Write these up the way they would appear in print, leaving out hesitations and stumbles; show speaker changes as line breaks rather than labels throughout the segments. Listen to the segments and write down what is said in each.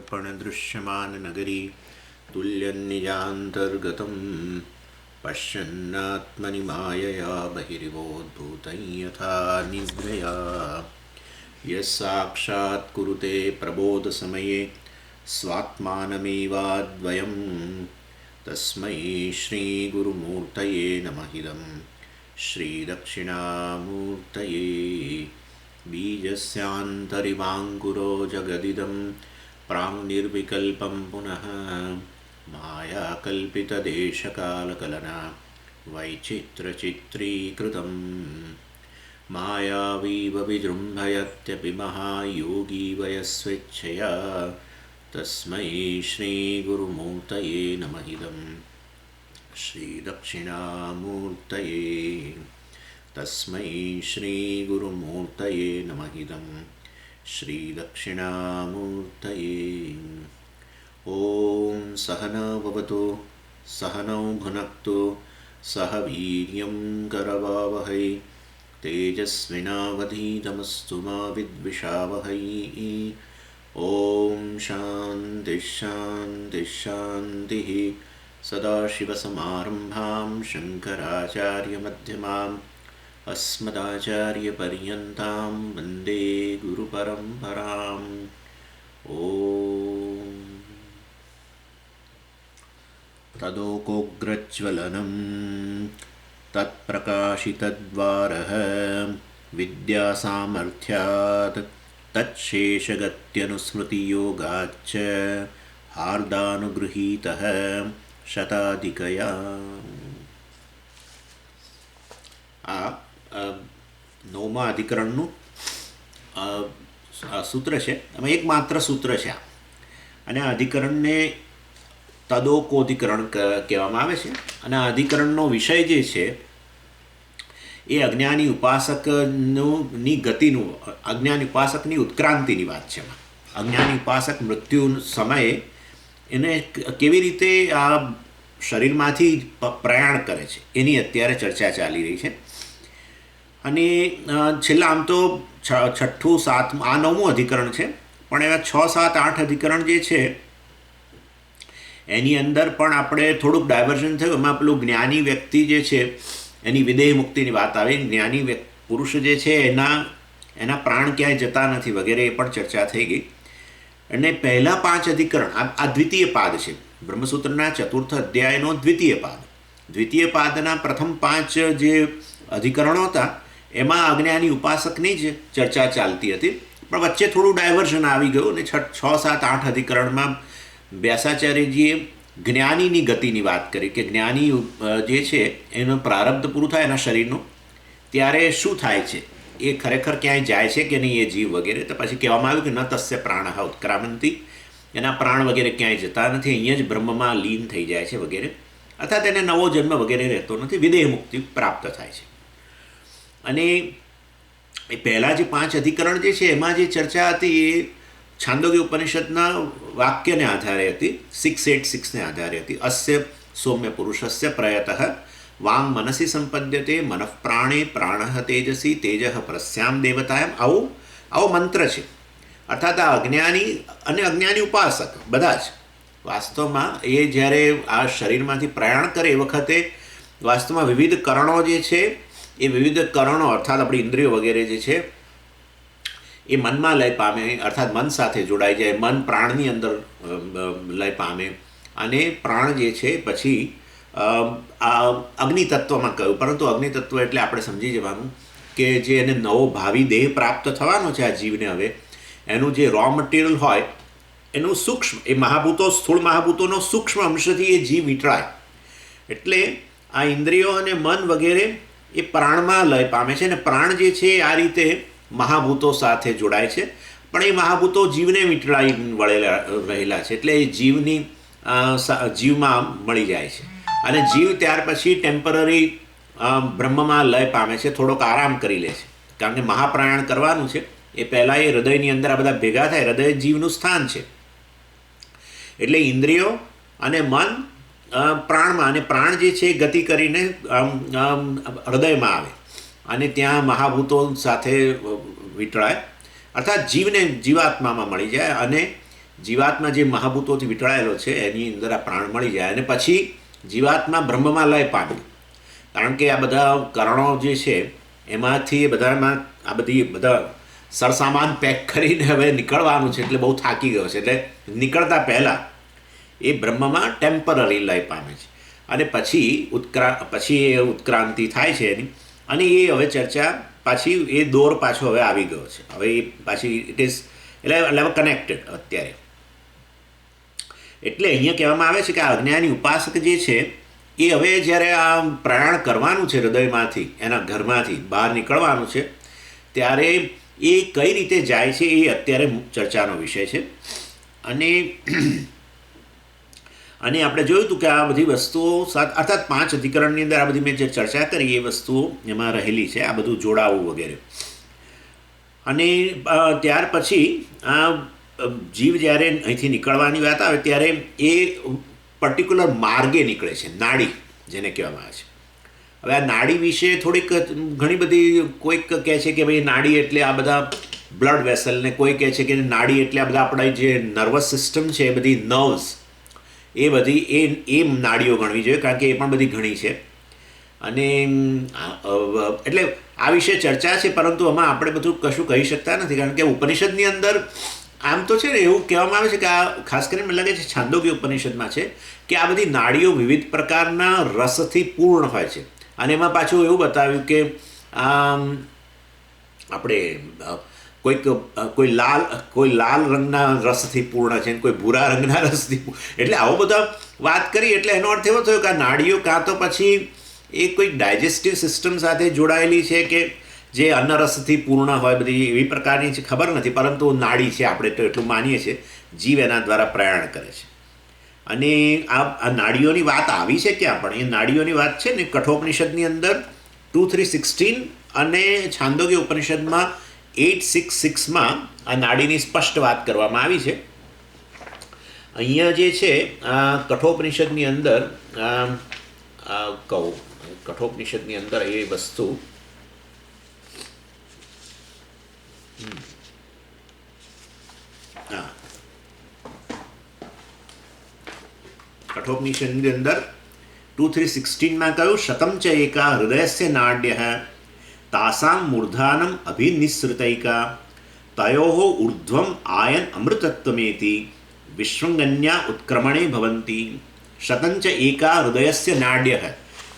दर्पणदृश्यमाननगरी तुल्यन्निजान्तर्गतं पश्यन्नात्मनि मायया बहिरिवोद्भूतं यथा निद्रया यस्साक्षात् कुरुते प्रबोधसमये स्वात्मानमेवाद्वयं तस्मै श्रीगुरुमूर्तये नमः इदं श्रीदक्षिणामूर्तये बीजस्यान्तरिवाङ्कुरो जगदिदं प्राङ्निर्विकल्पं पुनः मायाकल्पितदेशकालकलना वैचित्रचित्रीकृतं मायावीव विजृम्भयत्यपि महायोगी वयस्वेच्छया तस्मै श्रीगुरुमूर्तये नमः इदं श्रीदक्षिणामूर्तये तस्मै श्रीगुरुमूर्तये नमः इदं श्रीदक्षिणामूर्तये। ॐ सहना भवतु सहनौ भुनक्तु सह वीर्यं करवावहै तेजस्विनावधीतमस्तु मा विद्विषावहै। ॐ शान्तिः शान्तिः शान्तिः। सदाशिवसमारम्भां शङ्कराचार्यमध्यमाम् अस्मदाचार्यपर्यन्तां वन्दे गुरुपरम्पराम्। ॐ तदोकोग्रज्वलनं तत्प्रकाशितद्वारः विद्यासामर्थ्यात् तच्छेषगत्यनुस्मृतियोगाच्च हार्दानुगृहीतः शताधिकया। આ નવમા અધિકરણનું સૂત્ર છે. એમાં એકમાત્ર સૂત્ર છે અને આ અધિકરણને તદોકોધિકરણ કહેવામાં આવે છે. અને આ અધિકરણનો વિષય જે છે એ અજ્ઞાની ઉપાસકની ગતિનું, અજ્ઞાની ઉપાસકની ઉત્ક્રાંતિની વાત છે. અજ્ઞાની ઉપાસક મૃત્યુ સમયે એને કેવી રીતે આ શરીરમાંથી પ્રયાણ કરે છે એની અત્યારે ચર્ચા ચાલી રહી છે. અને છેલ્લા આમ તો છઠ્ઠું સાતમું આ નવમું અધિકરણ છે, પણ એવા 6, 7, 8 અધિકરણ જે છે એની અંદર પણ આપણે થોડુંક ડાયવર્ઝન થયું. એમાં પેલું જ્ઞાની વ્યક્તિ જે છે એની વિદેહ મુક્તિની વાત આવે. જ્ઞાની પુરુષ જે છે એના પ્રાણ ક્યાંય જતા નથી વગેરે એ પણ ચર્ચા થઈ ગઈ. અને પહેલાં 5 અધિકરણ આ દ્વિતીય પાદ છે. બ્રહ્મસૂત્રના 4th અધ્યાયનો દ્વિતીય પાદ. દ્વિતીય પાદના પ્રથમ 5 જે અધિકરણો હતા એમાં અજ્ઞાની ઉપાસકની જ ચર્ચા ચાલતી હતી, પણ વચ્ચે થોડું ડાયવર્ઝન આવી ગયું અને 6, 7, 8 અધિકરણમાં વ્યાસાચાર્યજીએ જ્ઞાનીની ગતિની વાત કરી કે જ્ઞાની જે છે એનું પ્રારબ્ધ પૂરું થાય એના શરીરનું ત્યારે શું થાય છે, એ ખરેખર ક્યાંય જાય છે કે નહીં એ જીવ વગેરે. તો પછી કહેવામાં આવ્યું કે ન તસ્ય પ્રાણઃ ઉત્ક્રામંતિ, એના પ્રાણ વગેરે ક્યાંય જતા નથી, અહીંયા જ બ્રહ્મમાં લીન થઈ જાય છે વગેરે, અર્થાત એને નવો જન્મ વગેરે રહેતો નથી, વિદેહ મુક્તિ પ્રાપ્ત થાય છે. અને એ પહેલાં જે 5 અધિકરણ જે છે એમાં જે ચર્ચા હતી એ છાંદોગ્ય ઉપનિષદના વાક્યને આધારે હતી, 686ને આધારે હતી. અસ્ય સૌમ્ય પુરુષસ્ય પ્રયતઃ વાંગ મનસી સંપદ્યતે મનઃ પ્રાણે પ્રાણઃ તેજસી તેજઃ પ્રસ્યામ દેવતાયમ. આવો મંત્ર છે. અર્થાત આ અજ્ઞાની અને અજ્ઞાની ઉપાસક બધા જ વાસ્તવમાં એ જ્યારે આ શરીરમાંથી પ્રયાણ કરે એ વખતે વાસ્તવમાં વિવિધ કરણો જે છે એ વિવિધ કરણો અર્થાત આપણી ઇન્દ્રિયો વગેરે જે છે એ મનમાં લય પામે, અર્થાત મન સાથે જોડાઈ જાય, મન પ્રાણની અંદર લય પામે અને પ્રાણ જે છે પછી આ અગ્નિતત્વમાં કહ્યું. પરંતુ અગ્નિતત્વ એટલે આપણે સમજી જવાનું કે જે એને નવો ભાવિ દેહ પ્રાપ્ત થવાનો છે આ જીવને, હવે એનું જે રો મટીરિયલ હોય એનું સૂક્ષ્મ, એ મહાભૂતો સ્થૂળ મહાભૂતોનો સૂક્ષ્મ અંશથી એ જીવ વીંટળાય. એટલે આ ઇન્દ્રિયો અને મન વગેરે એ પ્રાણમાં લય પામે છે અને પ્રાણ જે છે આ રીતે મહાભૂતો સાથે જોડાય છે, પણ એ મહાભૂતો જીવને વીંટળાઈ વળેલા રહેલા છે. એટલે એ જીવમાં મળી જાય છે અને જીવ ત્યાર પછી ટેમ્પરરી બ્રહ્મમાં લય પામે છે, થોડોક આરામ કરી લે છે. કારણ કે મહાપ્રયાણ કરવાનું છે એ પહેલાં એ હૃદયની અંદર આ બધા ભેગા થાય. હૃદય જીવનું સ્થાન છે. એટલે ઇન્દ્રિયો અને મન પ્રાણમાં, અને પ્રાણ જે છે ગતિ કરીને હૃદયમાં આવે અને ત્યાં મહાભૂતો સાથે વીંટળાય, અર્થાત જીવને જીવાત્મામાં મળી જાય અને જીવાત્મા જે મહાભૂતોથી વીંટળાયેલો છે એની અંદર આ પ્રાણ મળી જાય અને પછી જીવાત્મા બ્રહ્મમાં લય પામે. કારણ કે આ બધા કરણો જે છે એમાંથી બધામાં આ બધા સરસામાન પેક કરીને હવે નીકળવાનું છે, એટલે બહુ થાકી ગયો છે, એટલે નીકળતા પહેલાં એ બ્રહ્મમાં ટેમ્પરરી લય પામે છે અને પછી એ ઉત્ક્રાંતિ થાય છે એની, અને એ હવે ચર્ચા પાછી એ દોર પાછો હવે આવી ગયો છે. હવે એ પાછી ઇટ ઇઝ એટલે કનેક્ટેડ અત્યારે. એટલે અહીંયા કહેવામાં આવે છે કે આ અજ્ઞાની ઉપાસક જે છે એ હવે જ્યારે આ પ્રયાણ કરવાનું છે હૃદયમાંથી, એના ઘરમાંથી બહાર નીકળવાનું છે, ત્યારે એ કઈ રીતે જાય છે એ અત્યારે ચર્ચાનો વિષય છે. અને આપણે જોયું હતું કે આ બધી વસ્તુઓ અર્થાત 5 અધિકરણની અંદર આ બધી મેં જે ચર્ચા કરી એ વસ્તુઓ એમાં રહેલી છે, આ બધું જોડાવું વગેરે. અને ત્યાર પછી આ જીવ જ્યારે અહીંથી નીકળવાની વાત આવે ત્યારે એ પર્ટિક્યુલર માર્ગે નીકળે છે, નાડી જેને કહેવામાં આવે છે. હવે આ નાડી વિશે થોડીક ઘણી બધી, કોઈક કહે છે કે ભાઈ નાડી એટલે આ બધા બ્લડ વેસલ, ને કોઈ કહે છે કે નાડી એટલે આ બધા આપણા જે નર્વસ સિસ્ટમ છે એ બધી નર્વ્સ, એ બધી એ નાડીઓ ગણવી જોઈએ, કારણ કે એ પણ બધી ઘણી છે. અને એટલે આ વિશે ચર્ચા છે, પરંતુ આમાં આપણે બધું કશું કહી શકતા નથી, કારણ કે ઉપનિષદની અંદર આમ તો છે ને એવું કહેવામાં આવે છે કે આ ખાસ કરીને મને લાગે છે છાંદોગ્ય ઉપનિષદમાં છે કે આ બધી નાડીઓ વિવિધ પ્રકારના રસથી પૂર્ણ હોય છે. અને એમાં પાછું એવું બતાવ્યું કે આપણે કોઈ લાલ રંગના રસથી પૂર્ણ છે, કોઈ ભૂરા રંગના રસથી, એટલે આવો બધા વાત કરી. એટલે એનો અર્થ એવો થયો કે આ નાડીઓ કાં તો પછી એ કોઈ ડાયજેસ્ટિવ સિસ્ટમ સાથે જોડાયેલી છે કે જે અન્નરસથી પૂર્ણ હોય, બધી એવી પ્રકારની છે, ખબર નથી, પરંતુ નાડી છે, આપણે તો એટલું માનીએ છીએ. જીવ એના દ્વારા પ્રયાણ કરે છે. અને આ નાડીઓની વાત આવી છે ક્યાં? પણ એ નાડીઓની વાત છે ને કઠોપનિષદની અંદર 2.3.16 અને છાંદોગ્ય ઉપનિષદમાં 8.6.6માં આ નાડીની સ્પષ્ટ વાત કરવામાં આવી છે. અહીંયા જે છે આ કઠોપનિષદની અંદર કહું, કઠોપનિષદની અંદર એ વસ્તુ કઠોપનિષદની અંદર 2.3.16માં કહ્યું, શતમ ચ એકા હૃદયસ્ય નાડ્ય તાસામ મૂર્ધાનમ અભિનિસૃતૈકા તયોઃ ઉર્ધ્વમ આયન અમૃતત્વમેતિ વિશ્વંગન્યા ઉત્ક્રમણે ભવંતી. શતંચ એકા હૃદયસ્ય નાડ્ય,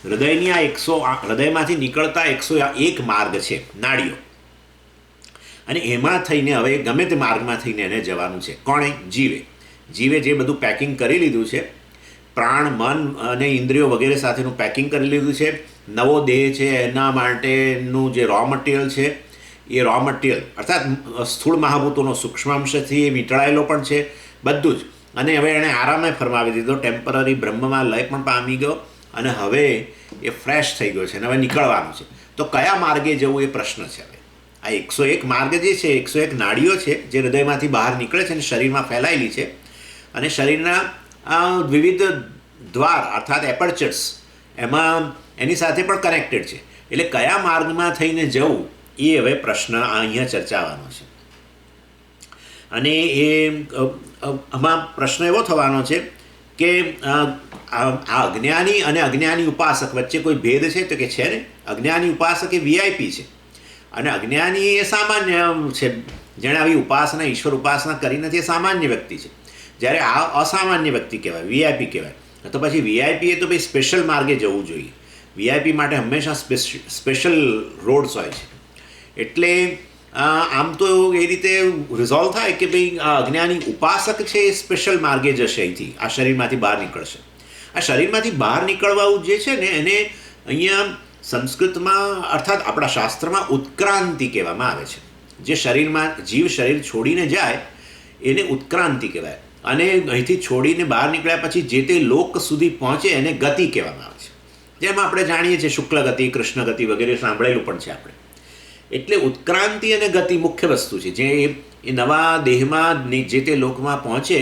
હૃદયની આ હૃદયમાંથી નીકળતા 101 માર્ગ છે, નાડીઓ. અને એમાં થઈને હવે ગમે તે માર્ગમાં થઈને એને જવાનું છે. કોણે? જીવે જે બધું પેકિંગ કરી લીધું છે, પ્રાણ, મન અને ઇન્દ્રિયો વગેરે સાથેનું પેકિંગ કરી લીધું છે. નવો દેહ છે એના માટેનું જે રો મટીરિયલ છે એ રો મટીરિયલ અર્થાત સ્થૂળ મહાભૂતોનો સૂક્ષ્માંશથી એ વીંટળાયેલો પણ છે બધું જ. અને હવે એણે આરામે ફરમાવી દીધો, ટેમ્પરરી બ્રહ્મમાં લય પણ પામી ગયો અને હવે એ ફ્રેશ થઈ ગયો છે અને હવે નીકળવાનું છે. તો કયા માર્ગે જવું એ પ્રશ્ન છે. હવે આ 101 માર્ગ જે છે, 101 નાડીઓ છે જે હૃદયમાંથી બહાર નીકળે છે અને શરીરમાં ફેલાયેલી છે, અને શરીરના વિવિધ દ્વાર અર્થાત એપર્ચર્સ એમાં એની સાથે પણ કનેક્ટેડ છે. એટલે કયા માર્ગમાં થઈને જવું એ હવે પ્રશ્ન અહીંયા ચર્ચાવાનો છે. અને આમાં પ્રશ્ન એવો થવાનો છે કે આ અજ્ઞાની અને અજ્ઞાની ઉપાસક વચ્ચે કોઈ ભેદ છે? તો કે છે ને. અજ્ઞાની ઉપાસક એ VIP છે અને અજ્ઞાની એ સામાન્ય છે, જેણે આવી ઉપાસના, ઈશ્વર ઉપાસના કરી નથી, એ સામાન્ય વ્યક્તિ છે. જ્યારે આ અસામાન્ય વ્યક્તિ કહેવાય, VIP કહેવાય. તો પછી VIP એ તો ભાઈ સ્પેશિયલ માર્ગે જવું જોઈએ. VIP માટે હંમેશા સ્પેશિયલ રોડ્સ હોય છે. એટલે આમ તો એ રીતે રિઝોલ્વ થાય કે ભાઈ આ અજ્ઞાની ઉપાસક છે એ સ્પેશિયલ માર્ગે જશે, અહીંથી આ શરીરમાંથી બહાર નીકળશે. આ શરીરમાંથી બહાર નીકળવાનું જે છે ને એને અહીંયા સંસ્કૃતમાં અર્થાત આપણા શાસ્ત્રમાં ઉત્ક્રાંતિ કહેવામાં આવે છે. જે શરીરમાં જીવ શરીર છોડીને જાય એને ઉત્ક્રાંતિ કહેવાય. અને અહીંથી છોડીને બહાર નીકળ્યા પછી જે તે લોક સુધી પહોંચે એને ગતિ કહેવામાં આવે છે. જેમાં આપણે જાણીએ છીએ શુક્લ ગતિ, કૃષ્ણ ગતિ વગેરે સાંભળેલું પણ છે આપણે. એટલે ઉત્ક્રાંતિ અને ગતિ મુખ્ય વસ્તુ છે. જે એ નવા દેહમાં જે તે લોકમાં પહોંચે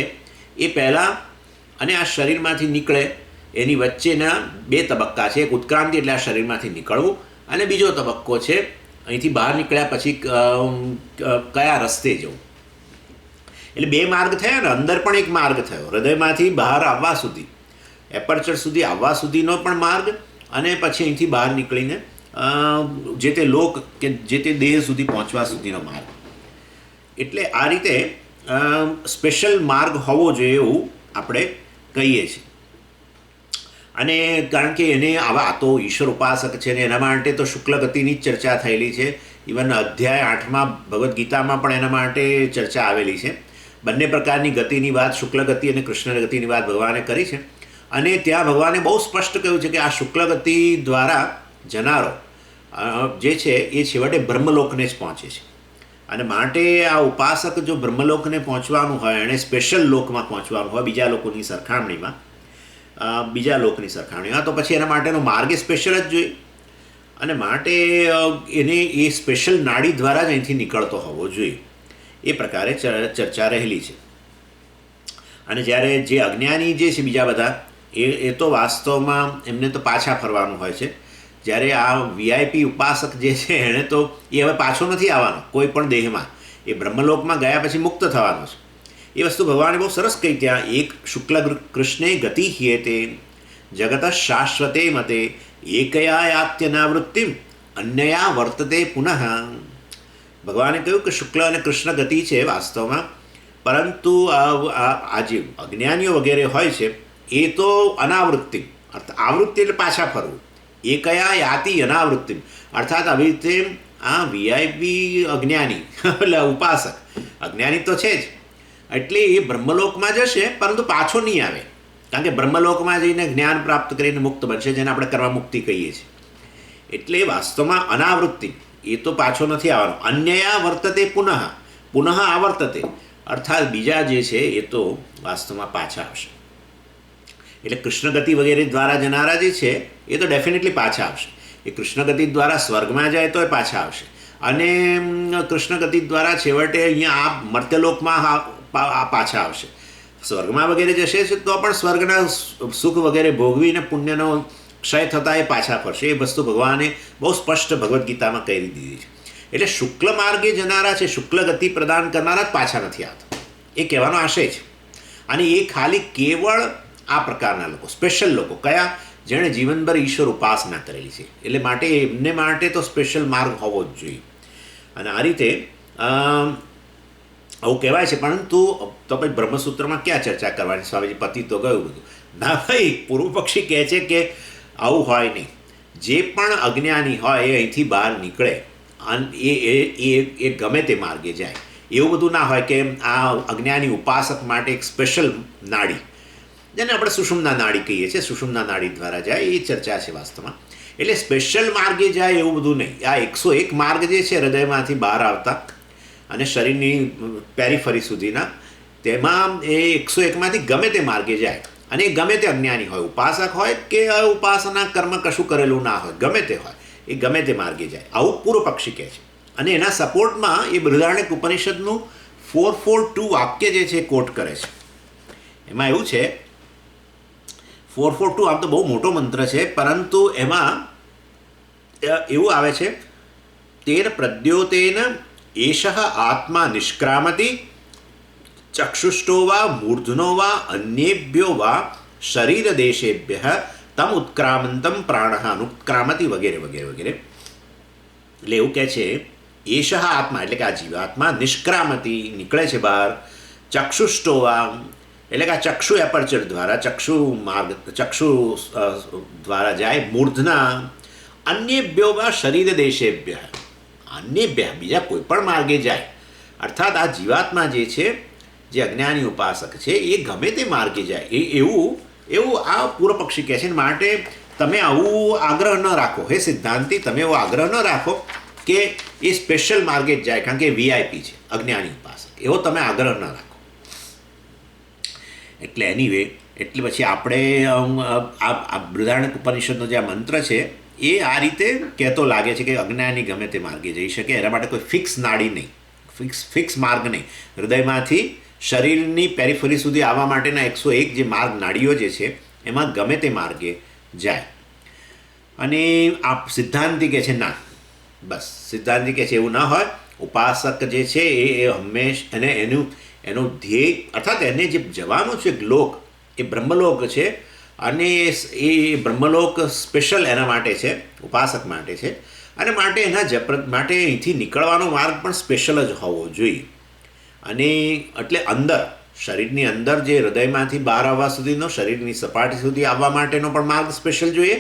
એ પહેલાં અને આ શરીરમાંથી નીકળે એની વચ્ચેના 2 તબક્કા છે. એક ઉત્ક્રાંતિ એટલે આ શરીરમાંથી નીકળવું, અને બીજો તબક્કો છે અહીંથી બહાર નીકળ્યા પછી કયા રસ્તે જવું. એટલે બે માર્ગ થયા ને, અંદર પણ એક માર્ગ થયો, હૃદયમાંથી બહાર આવવા સુધી, એપર્ચર સુધી આવવા સુધીનો પણ માર્ગ, અને પછી અહીંથી બહાર નીકળીને જે તે લોક કે જે તે દેહ સુધી પહોંચવા સુધીનો માર્ગ. એટલે આ રીતે સ્પેશિયલ માર્ગ હોવો જોઈએ એવું આપણે કહીએ છીએ. અને કારણ કે એને આવા તો ઈશ્વર ઉપાસક છે ને એના માટે તો શુક્લ ગતિની જ ચર્ચા થયેલી છે. ઇવન અધ્યાય 8માં ભગવદ્ ગીતામાં પણ એના માટે ચર્ચા આવેલી છે. બંને પ્રકારની ગતિની વાત, શુક્લ ગતિ અને કૃષ્ણ ગતિની વાત ભગવાને કરી છે. અને ત્યાં ભગવાને બહુ સ્પષ્ટ કહ્યું છે કે આ શુક્લ ગતિ દ્વારા જનારો જે છે એ છેવટે બ્રહ્મલોકને જ પહોંચે છે. અને માટે આ ઉપાસક જો બ્રહ્મલોકને પહોંચવાનું હોય, એણે સ્પેશિયલ લોકમાં પહોંચવાનું હોય બીજા લોકોની સરખામણીમાં, તો પછી એના માટેનો માર્ગ એ સ્પેશિયલ જ જોઈએ. અને માટે એને એ સ્પેશિયલ નાડી દ્વારા જ અહીંથી નીકળતો હોવો જોઈએ. એ પ્રકારે ચર્ચા રહેલી છે. અને જ્યારે જે અજ્ઞાની જે છે બીજા બધા, એ તો વાસ્તવમાં એમને તો પાછા ફરવાનું હોય છે. જ્યારે આ વીઆઈપી ઉપાસક જે છે એણે તો એ હવે પાછો નથી આવવાનો કોઈ પણ દેહમાં, એ બ્રહ્મલોકમાં ગયા પછી મુક્ત થવાનો છે. એ વસ્તુ ભગવાને બહુ સરસ કહી ત્યાં, એક શુક્લ કૃષ્ણે ગતિ હિયેતે જગત શાશ્વતે મતે એકયા યાત્યનાવૃત્તિમ અન્યયા વર્તતે પુનઃ. ભગવાને કહ્યું કે શુક્લ અને કૃષ્ણ ગતિ છે વાસ્તવમાં, પરંતુ આ જે અજ્ઞાનીઓ વગેરે હોય છે એ તો અનાવૃત્તિ, આવૃત્તિ એટલે પાછા ફરવું, એકયા યાતિ અનાવૃત્તિ, અર્થાત આવી રીતે આ વીઆઈપી અજ્ઞાની એટલે ઉપાસક અજ્ઞાની તો છે જ, એટલે એ બ્રહ્મલોકમાં જશે પરંતુ પાછો નહીં આવે, કારણ કે બ્રહ્મલોકમાં જઈને જ્ઞાન પ્રાપ્ત કરીને મુક્ત બનશે, જેને આપણે કરવા મુક્તિ કહીએ છીએ. એટલે વાસ્તવમાં અનાવૃત્તિ, એ તો પાછો નથી આવવાનો. અન્યયા વર્તતે પુનઃ આવર્તતે, અર્થાત બીજા જે છે એ તો વાસ્તવમાં પાછા આવશે. એટલે કૃષ્ણગતિ વગેરે દ્વારા જનારા જે છે એ તો ડેફિનેટલી પાછા આવશે. એ કૃષ્ણગતિ દ્વારા સ્વર્ગમાં જાય તો એ પાછા આવશે, અને કૃષ્ણગતિ દ્વારા છેવટે અહીંયા આ મર્ત્યલોકમાં પાછા આવશે. સ્વર્ગમાં વગેરે જશે તો પણ સ્વર્ગના સુખ વગેરે ભોગવીને પુણ્યનો ક્ષય થતાં એ પાછા ફરશે. એ વસ્તુ ભગવાને બહુ સ્પષ્ટ ભગવદ્ ગીતામાં કહી દીધી છે. એટલે શુક્લ માર્ગે જનારા છે, શુક્લ ગતિ પ્રદાન કરનારા જ પાછા નથી આવતા, એ કહેવાનો આશય છે. અને એ ખાલી કેવળ આ પ્રકારના લોકો, સ્પેશિયલ લોકો કયા, જેણે જીવનભર ઈશ્વર ઉપાસના કરેલી છે, એટલે માટે એમને માટે તો સ્પેશિયલ માર્ગ હોવો જ જોઈએ. અને આ રીતે આવું કહેવાય છે. પરંતુ તો પછી બ્રહ્મસૂત્રમાં ક્યાં ચર્ચા કરવાની, સ્વામીજી પતિ તો ગયું બધું. ના ભાઈ, પૂર્વ પક્ષી કહે છે કે આવું હોય નહીં. જે પણ અજ્ઞાની હોય એ અહીંથી બહાર નીકળે અને એ ગમે તે માર્ગે જાય. એવું બધું ના હોય કે આ અજ્ઞાની ઉપાસક માટે એક સ્પેશિયલ નાડી, જેને આપણે સુષુમ્ના નાડી કહીએ છીએ, સુષુમ્ના નાડી દ્વારા જાય, એ ચર્ચા છે વાસ્તવમાં. એટલે સ્પેશિયલ માર્ગે જાય એવું બધું નહીં. આ 101 માર્ગ જે છે હૃદયમાંથી બહાર આવતા અને શરીરની પેરીફરી સુધીના, તેમાં એ 101માંથી ગમે તે માર્ગે જાય. અને એ ગમે તે અજ્ઞાની હોય, ઉપાસક હોય કે ઉપાસના કર્મ કશું કરેલું ના હોય, ગમે તે હોય, એ ગમે તે માર્ગે જાય. આવું પૂર્વ પક્ષી કહે છે. અને એના સપોર્ટમાં એ બૃહદારણ્યક ઉપનિષદનું 442 વાક્ય જે છે કોટ કરે છે. એમાં એવું છે, 442 આમ તો બહુ મોટો મંત્ર છે, પરંતુ એમાં એવું આવે છે, તેન પ્રદ્યોતેન એષઃ આત્મા નિષ્ક્રામતિ ચક્ષુષ્ટો વા મૂર્ધનો વા અન્યેભ્યો વા શરીર દેશેભ્ય તમ ઉત્ક્રામંતમ પ્રાણઃ અનુત્ક્રામતિ વગેરે વગેરે વગેરે. એટલે એવું કહે છે, એષઃ આત્મા એટલે કે આ જીવાત્મા નિષ્ક્રામતિ નીકળે છે બહાર, ચક્ષુષ્ટો વા એટલે કે આ ચક્ષુ એપર્ચર દ્વારા, ચક્ષુ દ્વારા જાય, મૂર્ધના અન્યેભ્યો વા શરીર દેશેભ્ય, અન્યેભ્ય બીજા કોઈ પણ માર્ગે જાય. અર્થાત આ જીવાત્મા જે છે, જે અજ્ઞાની ઉપાસક છે, એ ગમે તે માર્ગે જાય. એવું આ પૂર્વ પક્ષી કહે છે. માટે તમે આવું આગ્રહ ન રાખો, હે સિદ્ધાંતિ, તમે એવો આગ્રહ ન રાખો કે એ સ્પેશિયલ માર્ગે જ જાય કારણ કે વીઆઈપી છે અજ્ઞાની ઉપાસક, એવો તમે આગ્રહ ન રાખો. એટલે એનીવે, એટલે પછી આપણે આ બૃહદારણ્યક ઉપનિષદનો જે આ મંત્ર છે એ આ રીતે કહેતો લાગે છે કે અજ્ઞાની ગમે તે માર્ગે જઈ શકે. એના માટે કોઈ ફિક્સ નાડી નહીં, ફિક્સ માર્ગ નહીં. હૃદયમાંથી શરીરની પેરીફરી સુધી આવવા માટેના 101 જે માર્ગ નાડીઓ જે છે એમાં ગમે તે માર્ગે જાય. અને આ સિદ્ધાંતિ કહે છે ના, બસ સિદ્ધાંતિ કહે છે એવું ના હોય. ઉપાસક જે છે એ હંમેશ એનો ધ્યેય અર્થાત એને જે જવાનું છે લોક એ બ્રહ્મલોક છે, અને એ બ્રહ્મલોક સ્પેશિયલ એના માટે છે, ઉપાસક માટે છે, અને માટે માટે અહીંથી નીકળવાનો માર્ગ પણ સ્પેશિયલ જ હોવો જોઈએ. અને એટલે અંદર શરીરની અંદર જે હૃદયમાંથી બહાર આવવા સુધીનો, શરીરની સપાટી સુધી આવવા માટેનો પણ માર્ગ સ્પેશિયલ જોઈએ,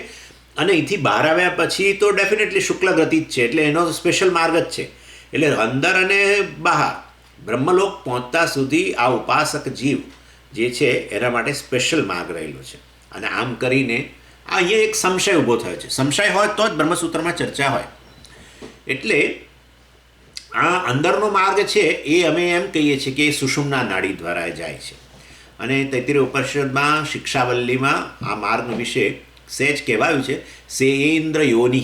અને અહીંથી બહાર આવ્યા પછી તો ડેફિનેટલી શુક્લ ગતિ જ છે, એટલે એનો સ્પેશિયલ માર્ગ જ છે. એટલે અંદર અને બહાર બ્રહ્મલોક પહોંચતા સુધી આ ઉપાસક જીવ જે છે એના માટે સ્પેશિયલ માર્ગ રહેલો છે. અને આમ કરીને અહીંયા એક સંશય ઊભો થયો છે. સંશય હોય તો જ બ્રહ્મસૂત્રમાં ચર્ચા હોય. એટલે આ અંદરનો માર્ગ છે એ અમે એમ કહીએ છીએ કે એ સુષુમ્ના નાડી દ્વારા જાય છે. અને તૈત્તિરીય ઉપનિષદમાં શિક્ષાવલ્લીમાં આ માર્ગ વિશે સહેજ કહેવાયું છે, સેન્દ્ર યોનિ.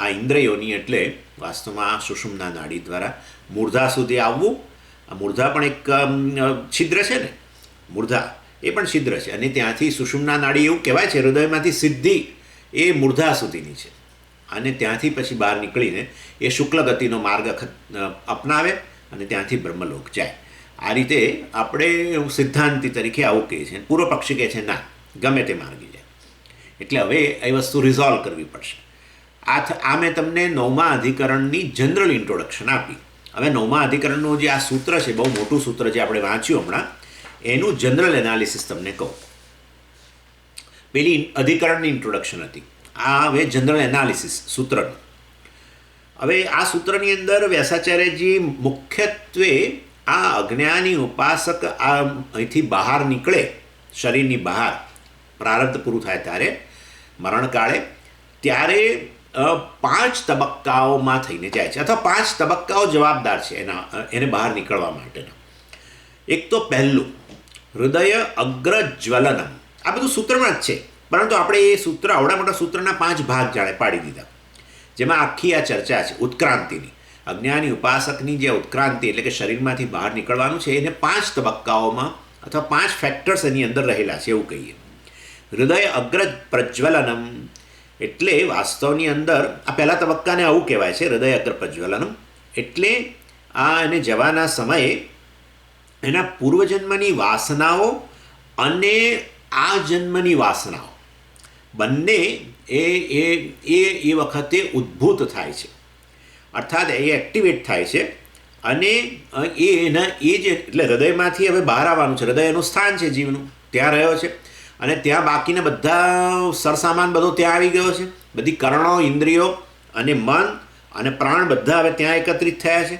આ ઇન્દ્ર યોનિ એટલે વાસ્તવમાં સુષુમ્ના નાડી દ્વારા મૂર્ધા સુધી આવવું. આ મૂર્ધા પણ એક છિદ્ર છે ને, મૂર્ધા એ પણ છિદ્ર છે, અને ત્યાંથી સુષુમ્ના નાડી એવું કહેવાય છે હૃદયમાંથી સીધી એ મૂર્ધા સુધીની છે. અને ત્યાંથી પછી બહાર નીકળીને એ શુક્લ ગતિનો માર્ગ અપનાવે અને ત્યાંથી બ્રહ્મલોક જાય. આ રીતે આપણે સિદ્ધાંતિ તરીકે આવું કહીએ છીએ. પૂર્વ પક્ષી કહે છે ના, ગમે તે માર્ગે જાય. એટલે હવે એ વસ્તુ રિઝોલ્વ કરવી પડશે. આ મેં તમને 9મા અધિકરણની જનરલ ઇન્ટ્રોડક્શન આપી. હવે 9મા અધિકરણનું જે આ સૂત્ર છે, બહુ મોટું સૂત્ર જે આપણે વાંચ્યું હમણાં, એનું જનરલ એનાલિસિસ તમને કહું. પેલી અધિકરણની ઇન્ટ્રોડક્શન હતી, આ હવે જનરલ એનાલિસિસ સૂત્રનું. હવે આ સૂત્રની અંદર વ્યાસાચાર્યજી મુખ્યત્વે આ અજ્ઞાની ઉપાસક આ અહીંથી બહાર નીકળે, શરીરની બહાર પ્રારબ્ધ પૂરું થાય ત્યારે, મરણકાળે, ત્યારે 5 તબક્કાઓમાં થઈને જાય છે, અથવા 5 તબક્કાઓ જવાબદાર છે એને બહાર નીકળવા માટેના. એક તો પહેલું હૃદય અગ્રજ્વલનમ. આ બધું સૂત્રમાં જ છે, પરંતુ આપણે એ સૂત્ર, આવડા મોટા સૂત્રના 5 ભાગ જાણે પાડી દીધા, જેમાં આખી આ ચર્ચા છે ઉત્ક્રાંતિની. અજ્ઞાની ઉપાસકની જે ઉત્ક્રાંતિ એટલે કે શરીરમાંથી બહાર નીકળવાનું છે, એને 5 તબક્કાઓમાં અથવા 5 ફેક્ટર્સ એની અંદર રહેલા છે એવું કહીએ. હૃદય અગ્ર પ્રજ્વલનમ એટલે વાસ્તવની અંદર આ પહેલા તબક્કાને આવું કહેવાય છે, હૃદય અગ્ર પ્રજ્વલનમ. એટલે આ એને જવાના સમયે એના પૂર્વજન્મની વાસનાઓ અને આ જન્મની વાસનાઓ બંને એ વખતે ઉદ્ભૂત થાય છે, અર્થાત એ એક્ટિવેટ થાય છે. અને એ જે એટલે હૃદયમાંથી હવે બહાર આવવાનું છે, હૃદય એનું સ્થાન છે જીવનું, ત્યાં રહ્યો છે, અને ત્યાં બાકીના બધા સરસામાન બધો ત્યાં આવી ગયો છે. બધી કર્ણો, ઇન્દ્રિયો અને મન અને પ્રાણ બધા હવે ત્યાં એકત્રિત થયા છે.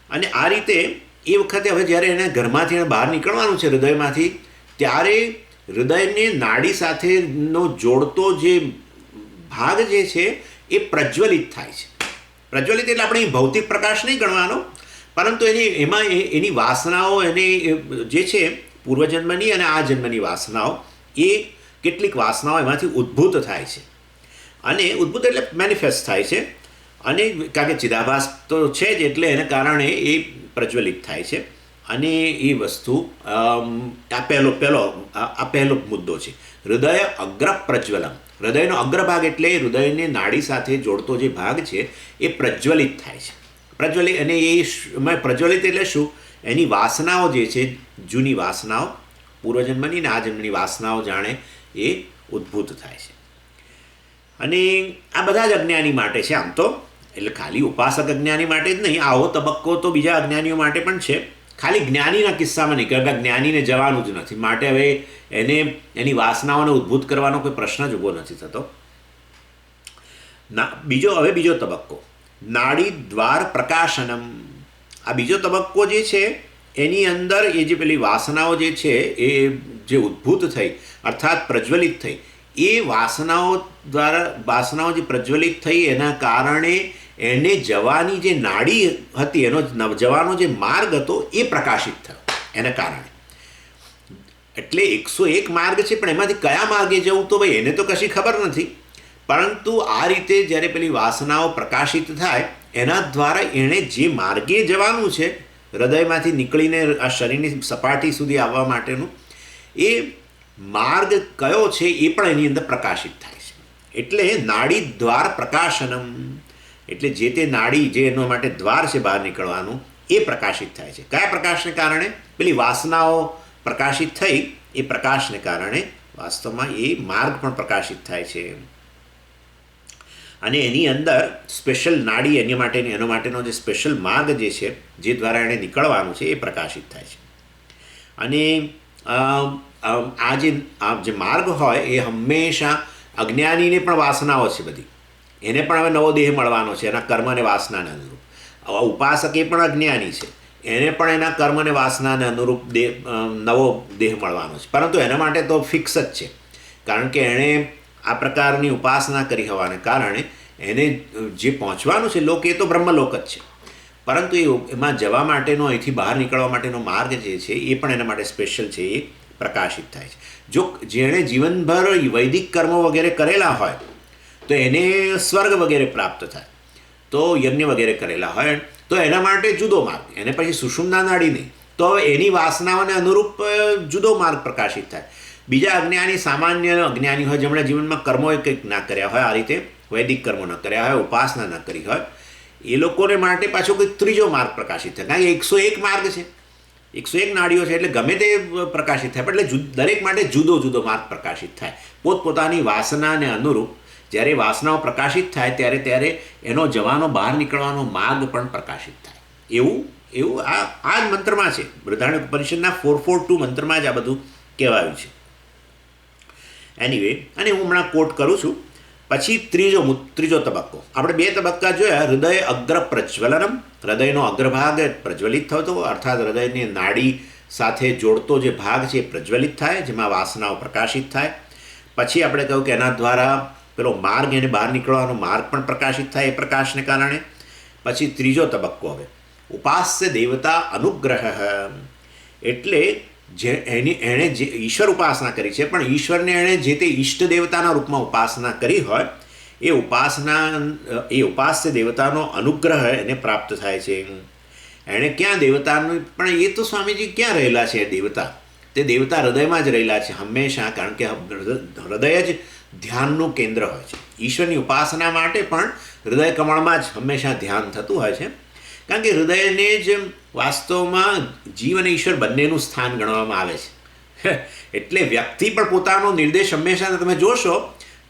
અને આ રીતે એ વખતે હવે જ્યારે એને ઘરમાંથી બહાર નીકળવાનું છે હૃદયમાંથી, ત્યારે હૃદયને નાડી સાથેનો જોડતો જે ભાગ જે છે એ પ્રજ્વલિત થાય છે. પ્રજ્વલિત એટલે આપણે ભૌતિક પ્રકાશ નહીં ગણવાનો, પરંતુ એની વાસનાઓ, એની જે છે પૂર્વજન્મની અને આ જન્મની વાસનાઓ, એ કેટલીક વાસનાઓ એમાંથી ઉદ્ભૂત થાય છે. અને ઉદ્ભૂત એટલે મેનિફેસ્ટ થાય છે. અને કારણ કે ચિદાભાસ તો છે જ, એટલે એને કારણે એ પ્રજ્વલિત થાય છે. અને એ વસ્તુ આ પહેલો મુદ્દો છે, હૃદય અગ્ર પ્રજ્વલમ. હૃદયનો અગ્રભાગ એટલે હૃદયને નાડી સાથે જોડતો જે ભાગ છે એ પ્રજ્વલિત થાય છે. અને એ પ્રજ્વલિત એટલે શું? એની વાસનાઓ જે છે, જૂની વાસનાઓ, પૂર્વજન્મની અને આ જન્મની વાસનાઓ જાણે એ ઉદ્ભૂત થાય છે. અને આ બધા જ અજ્ઞાની માટે છે આમ તો, એટલે ખાલી ઉપાસક અજ્ઞાની માટે જ નહીં, આવો તબક્કો તો બીજા અજ્ઞાનીઓ માટે પણ છે. ખાલી જ્ઞાનીના કિસ્સામાં નહીં, કારણ કે જ્ઞાનીને જવાનું જ નથી, માટે હવે એની વાસનાઓને ઉદ્ભૂત કરવાનો કોઈ પ્રશ્ન જ ઊભો નથી થતો. બીજો તબક્કો નાડી દ્વાર પ્રકાશનમ. આ બીજો તબક્કો જે છે એની અંદર એ જે પેલી વાસનાઓ જે છે એ જે ઉદ્ભૂત થઈ અર્થાત પ્રજ્વલિત થઈ, એ વાસનાઓ જે પ્રજ્વલિત થઈ એના કારણે એને જવાની જે નાડી હતી, એનો જવાનો જે માર્ગ હતો એ પ્રકાશિત થયો એના કારણે. એટલે 101 માર્ગ છે, પણ એમાંથી કયા માર્ગે જવું તો ભાઈ એને તો કશી ખબર નથી. પરંતુ આ રીતે જ્યારે પેલી વાસનાઓ પ્રકાશિત થાય એના દ્વારા એણે જે માર્ગે જવાનું છે હૃદયમાંથી નીકળીને આ શરીરની સપાટી સુધી આવવા માટેનું, એ માર્ગ કયો છે એ પણ એની અંદર પ્રકાશિત થાય છે. એટલે નાડી દ્વાર પ્રકાશનમ એટલે જે તે નાડી જે એના માટે દ્વાર છે બહાર નીકળવાનું, એ પ્રકાશિત થાય છે. કયા પ્રકાશને કારણે? પેલી વાસનાઓ પ્રકાશિત થઈ એ પ્રકાશને કારણે વાસ્તવમાં એ માર્ગ પણ પ્રકાશિત થાય છે. અને એની અંદર સ્પેશિયલ નાડી એનો માટેનો જે સ્પેશિયલ માર્ગ જે છે, જે દ્વારા એણે નીકળવાનું છે, એ પ્રકાશિત થાય છે. અને આ જે માર્ગ હોય એ હંમેશા અજ્ઞાનીને પણ વાસનાઓ છે બધી, એને પણ હવે નવો દેહ મળવાનો છે એના કર્મ અને વાસનાને અનુરૂપ. ઉપાસક એ પણ અજ્ઞાની છે, એને પણ એના કર્મ અને વાસનાને અનુરૂપ નવો દેહ મળવાનો છે. પરંતુ એના માટે તો ફિક્સ જ છે, કારણ કે એણે આ પ્રકારની ઉપાસના કરી હોવાને કારણે એને જે પહોંચવાનું છે લોક, એ તો બ્રહ્મલોક જ છે. પરંતુ એમાં જવા માટેનો, અહીંથી બહાર નીકળવા માટેનો માર્ગ જે છે એ પણ એના માટે સ્પેશિયલ છે, એ પ્રકાશિત થાય છે. જો જેણે જીવનભર વૈદિક કર્મો વગેરે કરેલા હોય તો એને સ્વર્ગ વગેરે પ્રાપ્ત થાય, તો યજ્ઞ વગેરે કરેલા હોય તો એના માટે જુદો માર્ગ, એને પછી સુષુમ્ના નાડી નહીં, તો એની વાસનાઓને અનુરૂપ જુદો માર્ગ પ્રકાશિત થાય. બીજા અજ્ઞાની, સામાન્ય અજ્ઞાની હોય, જેમણે જીવનમાં કર્મોએ કંઈક ના કર્યા હોય, આ રીતે વૈદિક કર્મો ન કર્યા હોય, ઉપાસના ન કરી હોય, એ લોકોને માટે પાછો કંઈક ત્રીજો માર્ગ પ્રકાશિત થાય. કારણ કે 101 માર્ગ છે, 101 નાડીઓ છે, એટલે ગમે તે પ્રકાશિત થાય, એટલે દરેક માટે જુદો જુદો માર્ગ પ્રકાશિત થાય. પોતપોતાની વાસનાને અનુરૂપ જ્યારે વાસનાઓ પ્રકાશિત થાય ત્યારે એનો જવાનો, બહાર નીકળવાનો માર્ગ પણ પ્રકાશિત થાય. એવું આ જ મંત્રમાં છે. બૃહદારણ્યક ઉપનિષદના 442 મંત્રમાં જ આ બધું કહેવાયું છે. એનીવે, અને હું હમણાં કોટ કરું છું. પછી ત્રીજો તબક્કો. આપણે 2 તબક્કા જોયા. હૃદય અગ્ર પ્રજ્વલનમ, હૃદયનો અગ્રભાગ પ્રજ્વલિત થતો, અર્થાત હૃદયની નાડી સાથે જોડતો જે ભાગ છે એ પ્રજ્વલિત થાય, જેમાં વાસનાઓ પ્રકાશિત થાય. પછી આપણે કહ્યું કે એના દ્વારા પેલો માર્ગ, એને બહાર નીકળવાનો માર્ગ પણ પ્રકાશિત થાય એ પ્રકાશને કારણે. પછી ત્રીજો તબક્કો હવે ઉપાસ્ય દેવતા અનુગ્રહ, એટલે એણે જે ઈશ્વર ઉપાસના કરી છે, પણ ઈશ્વરને એણે જે તે ઈષ્ટ દેવતાના રૂપમાં ઉપાસના કરી હોય એ ઉપાસ્ય દેવતાનો અનુગ્રહ એને પ્રાપ્ત થાય છે. એણે ક્યાં દેવતાનું, પણ એ તો સ્વામીજી ક્યાં રહેલા છે દેવતા? તે દેવતા હૃદયમાં જ રહેલા છે હંમેશા, કારણ કે હૃદય જ ધ્યાનનું કેન્દ્ર હોય છે. ઈશ્વરની ઉપાસના માટે પણ હૃદય કમળમાં જ હંમેશા ધ્યાન થતું હોય છે, કારણ કે હૃદયને જ વાસ્તવમાં જીવ અને ઈશ્વર બંનેનું સ્થાન ગણવામાં આવે છે. એટલે વ્યક્તિ પણ પોતાનો નિર્દેશ હંમેશા, તમે જોશો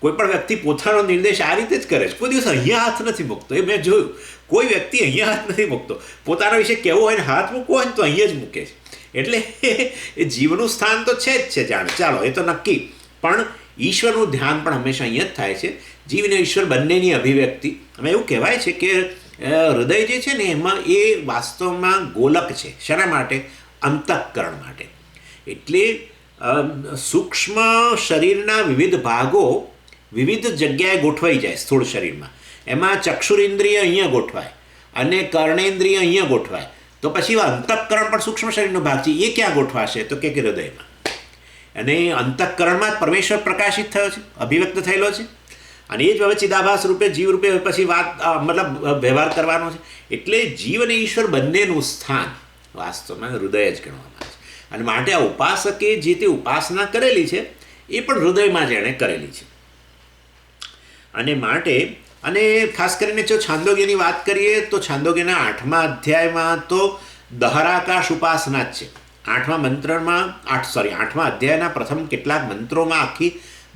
કોઈ પણ વ્યક્તિ પોતાનો નિર્દેશ આ રીતે જ કરે છે. કોઈ દિવસ અહીંયા હાથ નથી મૂકતો, એ મેં જોયું. કોઈ વ્યક્તિ અહીંયા હાથ નથી મૂકતો. પોતાના વિશે કહેવું હોય ને હાથ મૂકવો હોય ને તો અહીંયા જ મૂકે છે. એટલે એ જીવનું સ્થાન તો છે જ છે, જાણે, ચાલો એ તો નક્કી, પણ ઈશ્વરનું ધ્યાન પણ હંમેશા અહીંયા જ થાય છે. જીવ અને ઈશ્વર બંનેની અભિવ્યક્તિ. એમાં એવું કહેવાય છે કે હૃદય જે છે ને એમાં એ વાસ્તવમાં ગોલક છે. શેના માટે? અંતઃકરણ માટે. એટલે સૂક્ષ્મ શરીરના વિવિધ ભાગો વિવિધ જગ્યાએ ગોઠવાઈ જાય સ્થૂળ શરીરમાં. એમાં ચક્ષુરેન્દ્રિય અહીંયા ગોઠવાય અને કર્ણેન્દ્રિય અહીંયા ગોઠવાય, તો પછી અંતઃકરણ પણ સૂક્ષ્મ શરીરનો ભાગ છે, એ ક્યાં ગોઠવાશે? તો કે હૃદયમાં. અને અંતઃકરણમાં જ પરમેશ્વર પ્રકાશિત થયો છે, અભિવ્યક્ત થયેલો છે, અને એ જ હવે ચિદાભાસ રૂપે, જીવ રૂપે પછી મતલબ વ્યવહાર કરવાનો છે. એટલે જીવ અને ઈશ્વર બંનેનું સ્થાન વાસ્તવમાં હૃદય જ ગણવામાં આવે છે. અને માટે આ ઉપાસકે જે તે ઉપાસના કરેલી છે એ પણ હૃદયમાં જ એણે કરેલી છે. અને માટે, અને ખાસ કરીને જો છાંદોગ્યની વાત કરીએ તો છાંદોગ્યના 8મા અધ્યાયમાં તો દહરાકાશ ઉપાસના જ છે. 8મા અધ્યાયના પ્રથમ કેટલાક મંત્રોમાં આખી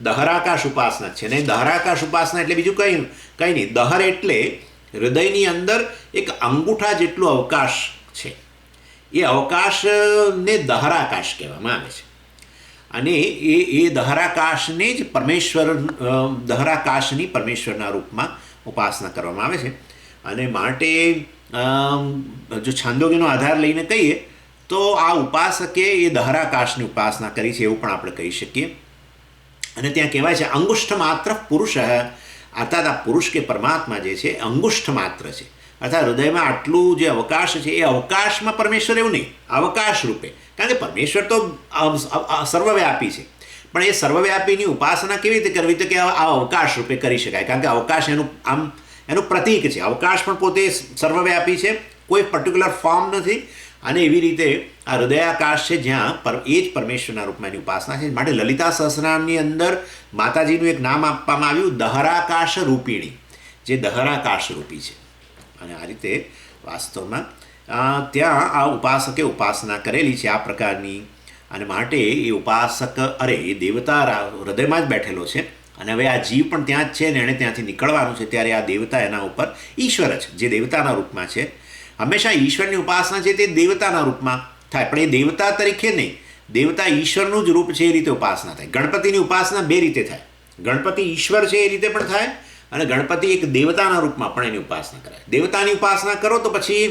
દહરાકાશ ઉપાસના છે. ને દહરાકાશ ઉપાસના એટલે બીજું કંઈ નહીં. દહર એટલે હૃદયની અંદર એક અંગૂઠા જેટલો અવકાશ છે, એ અવકાશને દહરાકાશ કહેવામાં આવે છે. અને એ દહરાકાશને જ દહરાકાશની પરમેશ્વરના રૂપમાં ઉપાસના કરવામાં આવે છે. અને માટે જો છાંદોગ્યનો આધાર લઈને કહીએ તો આ ઉપાસકે એ દહરાકાશની ઉપાસના કરી છે એવું પણ આપણે કહી શકીએ. અને ત્યાં કહેવાય છે અંગુષ્ઠ માત્ર પુરુષ, અર્થાત આ પુરુષ કે પરમાત્મા જે છે અંગુષ્ઠ માત્ર છે. અર્થાત હૃદયમાં આટલું જે અવકાશ છે એ અવકાશમાં પરમેશ્વર એવું નહીં, અવકાશ રૂપે. કારણ કે પરમેશ્વર તો સર્વવ્યાપી છે, પણ એ સર્વવ્યાપીની ઉપાસના કેવી રીતે કરવી? તો કે આ અવકાશ રૂપે કરી શકાય, કારણ કે અવકાશ એનું પ્રતીક છે. અવકાશ પણ પોતે સર્વવ્યાપી છે, કોઈ પર્ટિક્યુલર ફોર્મ નથી. અને એવી રીતે આ હૃદયાકાશ છે જ્યાં એ જ પરમેશ્વરના રૂપમાં એની ઉપાસના છે. માટે લલિતા સહસ્રનામની અંદર માતાજીનું એક નામ આપવામાં આવ્યું દહરાકાશ રૂપિણી, જે દહરાકાશ રૂપી છે. અને આ રીતે વાસ્તવમાં ત્યાં આ ઉપાસકે ઉપાસના કરેલી છે આ પ્રકારની, અને માટે એ ઉપાસક એ દેવતા હૃદયમાં જ બેઠેલો છે, અને હવે આ જીવ પણ ત્યાં જ છે ને એણે ત્યાંથી નીકળવાનું છે, ત્યારે આ દેવતા એના ઉપર ઈશ્વર જ જે દેવતાના રૂપમાં છે. હંમેશા ઈશ્વરની ઉપાસના છે તે દેવતાના રૂપમાં થાય, પણ એ દેવતા તરીકે નહીં, દેવતા ઈશ્વરનું જ રૂપ છે એ રીતે ઉપાસના થાય. ગણપતિની ઉપાસના બે રીતે થાય. ગણપતિ ઈશ્વર છે એ રીતે પણ થાય, અને ગણપતિ એક દેવતાના રૂપમાં પણ એની ઉપાસના કરાય. દેવતાની ઉપાસના કરો તો પછી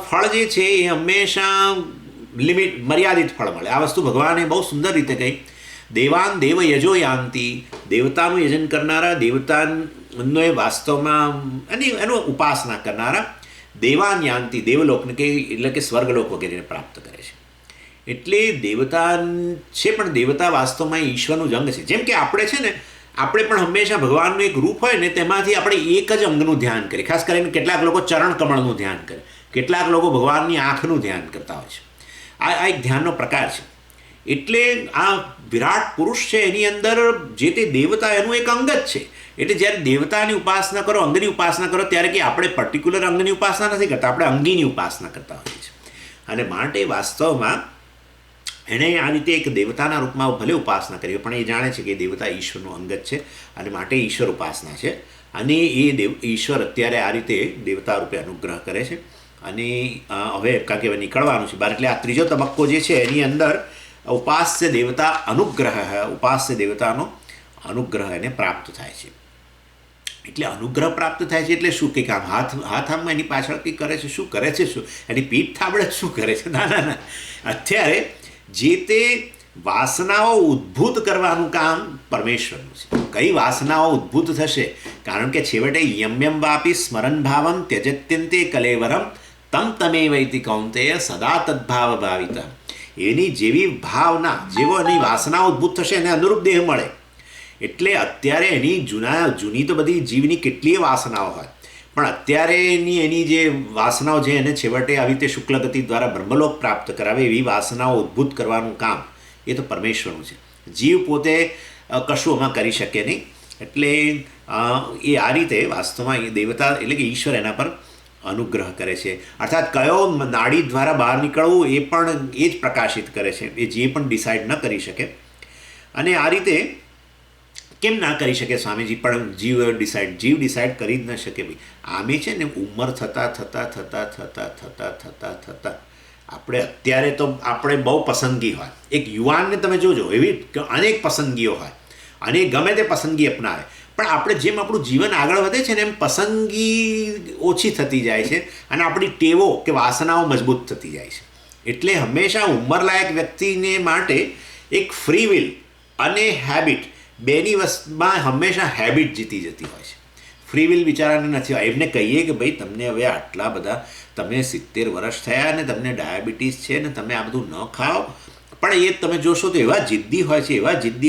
ફળ જે છે એ હંમેશા મર્યાદિત ફળ મળે. આ વસ્તુ ભગવાને બહુ સુંદર રીતે કહી. દેવાન દેવ યજો યાંતિ, દેવતાનું યજન કરનારા, દેવતાનો એ વાસ્તવમાં એનું ઉપાસના કરનારા દેવાન યાંતિ, દેવલોકને એટલે કે સ્વર્ગલોક વગેરેને પ્રાપ્ત કરે છે. એટલે દેવતા છે, પણ દેવતા વાસ્તવમાં ઈશ્વરનું જ અંગ છે. જેમ કે આપણે છે ને, આપણે પણ હંમેશા ભગવાનનું એક રૂપ હોય ને તેમાંથી આપણે એક જ અંગનું ધ્યાન કરીએ. ખાસ કરીને કેટલાક લોકો ચરણ કમળનું ધ્યાન કરે, કેટલાક લોકો ભગવાનની આંખનું ધ્યાન કરતા હોય છે. આ એક ધ્યાનનો પ્રકાર છે. એટલે આ વિરાટ પુરુષ છે એની અંદર જે તે દેવતા એનું એક અંગ જ છે. એટલે જ્યારે દેવતાની ઉપાસના કરો, અંગની ઉપાસના કરો, ત્યારે કે આપણે પર્ટિક્યુલર અંગની ઉપાસના નથી કરતા, આપણે અંગીની ઉપાસના કરતા હોઈએ છીએ. અને માટે વાસ્તવમાં એણે આ રીતે એક દેવતાના રૂપમાં ભલે ઉપાસના કરી, પણ એ જાણે છે કે દેવતા ઈશ્વરનું અંગ જ છે, અને માટે ઈશ્વર ઉપાસના છે. અને એ ઈશ્વર અત્યારે આ રીતે દેવતા રૂપે અનુગ્રહ કરે છે. અને હવે કારણ કે હવે નીકળવાનું છે બહાર, એટલે આ ત્રીજો તબક્કો જે છે એની અંદર ઉપાસ્ય દેવતા અનુગ્રહ, ઉપાસ્ય દેવતાનો અનુગ્રહ એને પ્રાપ્ત થાય છે. એટલે અનુગ્રહ પ્રાપ્ત થાય છે એટલે શું, કંઈક આમ હાથમાં એની પાછળ કંઈક કરે છે, શું કરે છે, શું એની પીઠ થાબડે શું કરે છે? ના ના ના, અત્યારે જે તે વાસનાઓ ઉદ્ભૂત કરવાનું કામ પરમેશ્વરનું છે. કઈ વાસનાઓ ઉદ્ભૂત થશે? કારણ કે છેવટે યમ યમ વાપી સ્મરણ ભાવમ ત્યજત્યંતે કલેવરમ તમ તમે વૈતિ કૌંતેય સદા તદ્ભાવ ભાવિત. એની જેવી ભાવના, જેવો એની વાસનાઓ ઉદ્ભૂત થશે એને અનુરૂપ દેહ મળે. એટલે અત્યારે એની જૂની તો બધી જીવની કેટલીય વાસનાઓ હોય, પણ અત્યારે એની જે વાસનાઓ છે એને છેવટે આવી રીતે શુક્લગતિ દ્વારા બ્રહ્મલોક પ્રાપ્ત કરાવે એવી વાસનાઓ ઉદ્ભૂત કરવાનું કામ એ તો પરમેશ્વરનું છે. જીવ પોતે કશું એમાં કરી શકે નહીં. એટલે એ આ રીતે વાસ્તવમાં એ દેવતા એટલે કે ઈશ્વર એના પર અનુગ્રહ કરે છે. અર્થાત કયો નાડી દ્વારા બહાર નીકળવું એ પણ એ જ પ્રકાશિત કરે છે, એ જે પણ ડિસાઇડ ન કરી શકે. અને આ રીતે કેમ ના કરી શકે સ્વામીજી? પણ જીવ ડિસાઇડ કરી જ ન શકે ભાઈ. આમે છે ને ઉંમર થતાં આપણે અત્યારે તો આપણે બહુ પસંદગી હોય. એક યુવાનને તમે જોજો, એવી અનેક પસંદગીઓ હોય અને ગમે તે પસંદગી અપનાવે, પણ આપણે જેમ આપણું જીવન આગળ વધે છે ને એમ પસંદગી ઓછી થતી જાય છે અને આપણી ટેવો કે વાસનાઓ મજબૂત થતી જાય છે. એટલે હંમેશા ઉંમરલાયક વ્યક્તિને માટે એક ફ્રી વિલ અને હેબિટ બેની વસ્તુમાં હંમેશા હેબિટ જીતી જતી હોય છે. ફ્રી વિલ બિચારાને નથી હોય. એમને કહીએ કે ભાઈ તમને હવે આટલા બધા, તમે 70 વર્ષ થયા ને તમને ડાયાબિટીસ છે ને તમે આ બધું ન ખાઓ, પણ એ તમે જોશો તો એવા જિદ્દી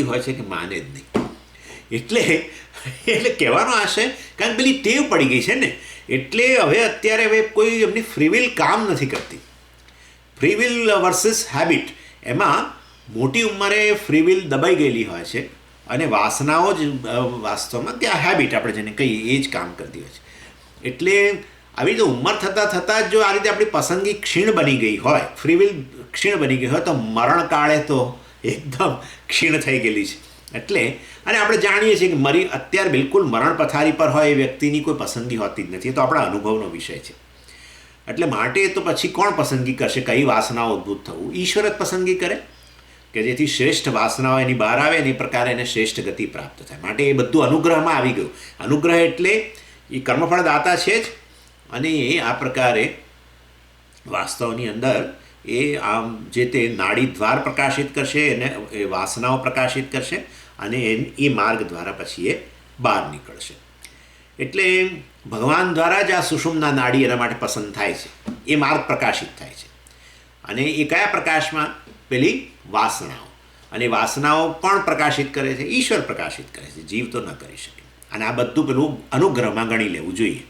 હોય છે કે માને જ નહીં. એટલે કહેવાનો આશય, કારણ કે પેલી ટેવ પડી ગઈ છે ને, એટલે અત્યારે કોઈ એમની ફ્રી વિલ કામ નથી કરતી. ફ્રી વિલ વર્સિસ હેબિટ, એમાં મોટી ઉંમરે ફ્રી વિલ દબાઈ ગયેલી હોય છે અને વાસનાઓ જ વાસ્તવમાં કે આ હેબિટ આપણે જેને કહીએ એ જ કામ કરતી હોય છે. એટલે આવી રીતે ઉંમર થતાં જ જો આ રીતે આપણી પસંદગી ક્ષીણ બની ગઈ હોય, ફ્રી વિલ ક્ષીણ બની ગઈ હોય, તો મરણકાળે તો એકદમ ક્ષીણ થઈ ગયેલી છે. એટલે અને આપણે જાણીએ છીએ કે અત્યારે બિલકુલ મરણ પથારી પર હોય એ વ્યક્તિની કોઈ પસંદગી હોતી જ નથી. એ તો આપણા અનુભવનો વિષય છે. એટલે માટે તો પછી કોણ પસંદગી કરશે કઈ વાસનાઓ ઉદ્ભૂત થવું? ઈશ્વર જ પસંદગી કરે કે જેથી શ્રેષ્ઠ વાસનાઓ એની બહાર આવે અને એ પ્રકારે એને શ્રેષ્ઠ ગતિ પ્રાપ્ત થાય. માટે એ બધું અનુગ્રહમાં આવી ગયું. અનુગ્રહ એટલે એ કર્મફળ દાતા છે જ, અને એ આ પ્રકારે વાસ્તવની અંદર એ આમ જે તે નાડી દ્વાર પ્રકાશિત કરશે, એને એ વાસનાઓ પ્રકાશિત કરશે અને એ માર્ગ દ્વારા પછી એ બહાર નીકળશે. એટલે ભગવાન દ્વારા જ આ સુષુમ્ના નાડી એના માટે પસંદ થાય છે, એ માર્ગ પ્રકાશિત થાય છે. અને એ કયા પ્રકાશમાં? પેલી વાસનાઓ. અને વાસનાઓ પણ પ્રકાશિત કરે છે, ઈશ્વર પ્રકાશિત કરે છે, જીવ તો ન કરી શકે. અને આ બધું પેલું અનુગ્રહમાં ગણી લેવું જોઈએ.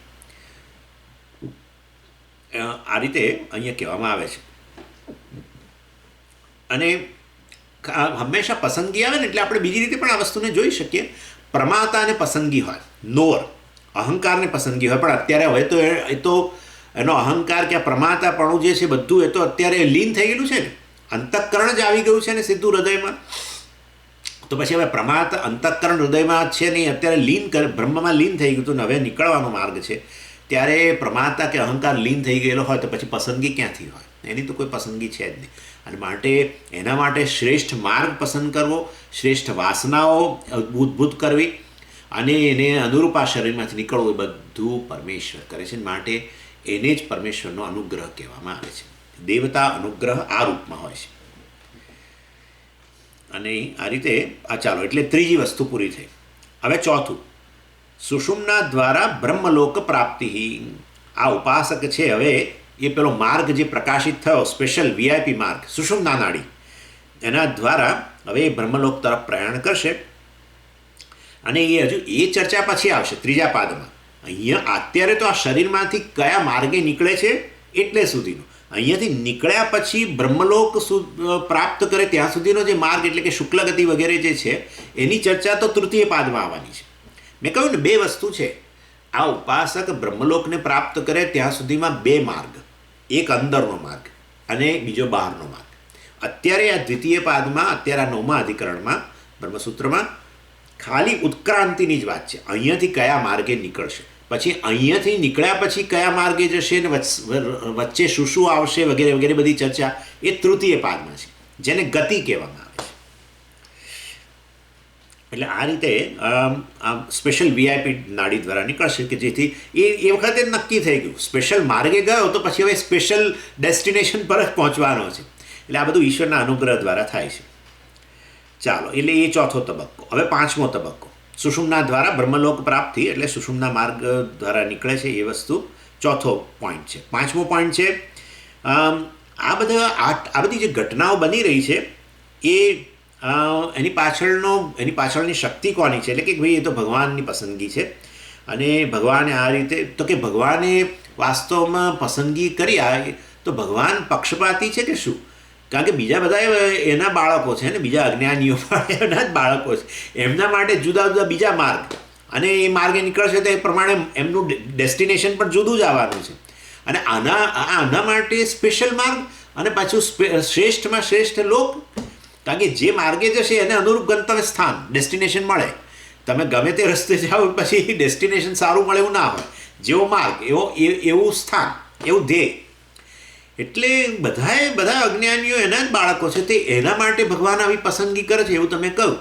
આ રીતે અહીંયા કહેવામાં આવે છે. અને હંમેશા પસંદગી આવે ને એટલે આપણે બીજી રીતે પણ આ વસ્તુને જોઈ શકીએ. પ્રમાતાને પસંદગી હોય, નોર અહંકારને પસંદગી હોય, પણ અત્યારે હવે તો એ તો એનો અહંકાર કે પ્રમાતાપણું જે છે બધું એ તો અત્યારે લીન થઈ ગયેલું છે ને, અંતઃકરણ જ આવી ગયું છે ને સીધું હૃદયમાં. તો પછી હવે અંતઃકરણ હૃદયમાં છે નહીં, અત્યારે બ્રહ્મમાં લીન થઈ ગયું હતું ને હવે નીકળવાનો માર્ગ છે, ત્યારે પ્રમાતા કે અહંકાર લીન થઈ ગયેલો હોય તો પછી પસંદગી ક્યાંથી હોય? એની તો કોઈ પસંદગી છે જ નહીં. અને એના માટે શ્રેષ્ઠ માર્ગ પસંદ કરવો, શ્રેષ્ઠ વાસનાઓ ઉદ્ભૂત કરવી અને એને અનુરૂપ આ શરીરમાંથી નીકળવું, એ બધું પરમેશ્વર કરે છે. માટે એને જ પરમેશ્વરનો અનુગ્રહ કહેવામાં આવે છે. દેવતા અનુગ્રહ આ રૂપમાં હોય છે. અને આ રીતે ચાલો, એટલે ત્રીજી વસ્તુ પૂરી થઈ. હવે ચોથું, સુષુમ્ના દ્વારા બ્રહ્મલોક પ્રાપ્તિ. આ ઉપાસક છે હવે એ પેલો માર્ગ જે પ્રકાશિત થયો, સ્પેશિયલ VIP માર્ગ સુષુમ્ના નાડી, એના દ્વારા હવે એ બ્રહ્મલોક તરફ પ્રયાણ કરશે. અને એ હજુ એ ચર્ચા પછી આવશે ત્રીજા પાદમાં. અહીંયા અત્યારે તો આ શરીરમાંથી કયા માર્ગે નીકળે છે એટલે સુધીનો, અહીંયાથી નીકળ્યા પછી બ્રહ્મલોક પ્રાપ્ત કરે ત્યાં સુધીનો જે માર્ગ, એટલે કે શુક્લગતિ વગેરે જે છે એની ચર્ચા તો તૃતીય પાદમાં આવવાની છે. મેં કહ્યું ને 2 વસ્તુ છે. આ ઉપાસક બ્રહ્મલોકને પ્રાપ્ત કરે ત્યાં સુધીમાં 2 માર્ગ, એક અંદરનો માર્ગ અને બીજો બહારનો માર્ગ. અત્યારે આ દ્વિતીય પાદમાં, અત્યારે આ 9મા અધિકરણમાં બ્રહ્મસૂત્રમાં ખાલી ઉત્ક્રાંતિની જ વાત છે. અહીંયાથી કયા માર્ગે નીકળશે, પછી અહીંયાથી નીકળ્યા પછી કયા માર્ગે જશે ને વચ્ચે શું શું આવશે વગેરે વગેરે બધી ચર્ચા એ તૃતીય પાદમાં છે, જેને ગતિ કહેવામાં આવે છે. એટલે આ રીતે સ્પેશિયલ VIP નાડી દ્વારા નીકળશે કે જેથી એ વખતે જ નક્કી થઈ ગયું, સ્પેશિયલ માર્ગે ગયો તો પછી હવે સ્પેશિયલ ડેસ્ટિનેશન પર જ પહોંચવાનો છે. એટલે આ બધું ઈશ્વરના અનુગ્રહ દ્વારા થાય છે. ચાલો, એટલે એ ચોથો તબક્કો. હવે 5મો તબક્કો, સુષુમ્ના દ્વારા બ્રહ્મલોક પ્રાપ્તિ, એટલે સુષુમ્ના માર્ગ દ્વારા નીકળે છે એ વસ્તુ ચોથો પોઈન્ટ છે. 5મો પોઈન્ટ છે આ બધી જે ઘટનાઓ બની રહી છે એ એની પાછળની શક્તિ કોની છે? એટલે કે ભાઈ એ તો ભગવાનની પસંદગી છે. અને ભગવાને આ રીતે, તો કે ભગવાને વાસ્તવમાં પસંદગી કરી આ, તો ભગવાન પક્ષપાતી છે કે શું? કારણ કે બીજા બધા એના બાળકો છે ને, બીજા અજ્ઞાનીઓ પણ એના જ બાળકો છે, એમના માટે જુદા જુદા બીજા માર્ગ, અને એ માર્ગે નીકળશે તો એ પ્રમાણે એમનું ડેસ્ટિનેશન પણ જુદું જ આવવાનું છે. અને આના માટે સ્પેશિયલ માર્ગ અને પાછું શ્રેષ્ઠમાં શ્રેષ્ઠ લોક. કારણ કે જે માર્ગે જશે એને અનુરૂપ ગંતવ્ય સ્થાન, ડેસ્ટિનેશન મળે. તમે ગમે તે રસ્તે જાઓ પછી ડેસ્ટિનેશન સારું મળે એવું ના હોય. જેવો માર્ગ એવું સ્થાન, એવું ધ્યેય. એટલે બધા અજ્ઞાનીઓ એના જ બાળકો છે, તે એના માટે ભગવાન આવી પસંદગી કરે છે એવું તમે કહું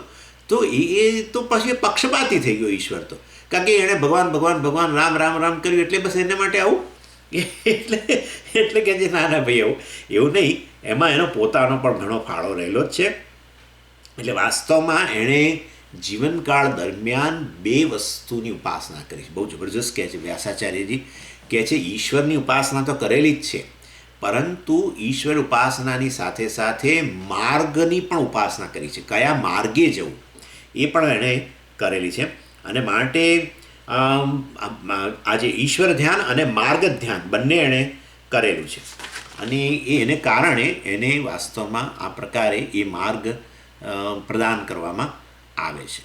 તો એ તો પછી પક્ષપાતી થઈ ગયો ઈશ્વર તો. કારણ કે એણે ભગવાન ભગવાન ભગવાન રામ રામ રામ કર્યું એટલે બસ એના માટે આવું. એટલે કે જે ના ભાઈ એવું નહીં, એમાં એનો પોતાનો પણ ઘણો ફાળો રહેલો જ છે. એટલે વાસ્તવમાં એણે જીવનકાળ દરમિયાન 2 વસ્તુની ઉપાસના કરી. બહુ જબરજસ્ત કહે છે વ્યાસાચાર્યજી, કહે છે ઈશ્વરની ઉપાસના તો કરેલી જ છે, પરંતુ ઈશ્વર ઉપાસનાની સાથે સાથે માર્ગની પણ ઉપાસના કરી છે. કયા માર્ગે જવું એ પણ એણે કરેલી છે. અને માટે આજે ઈશ્વર ધ્યાન અને માર્ગ ધ્યાન બંને એણે કરેલું છે. અને એને કારણે એને વાસ્તવમાં આ પ્રકારે એ માર્ગ પ્રદાન કરવામાં આવે છે.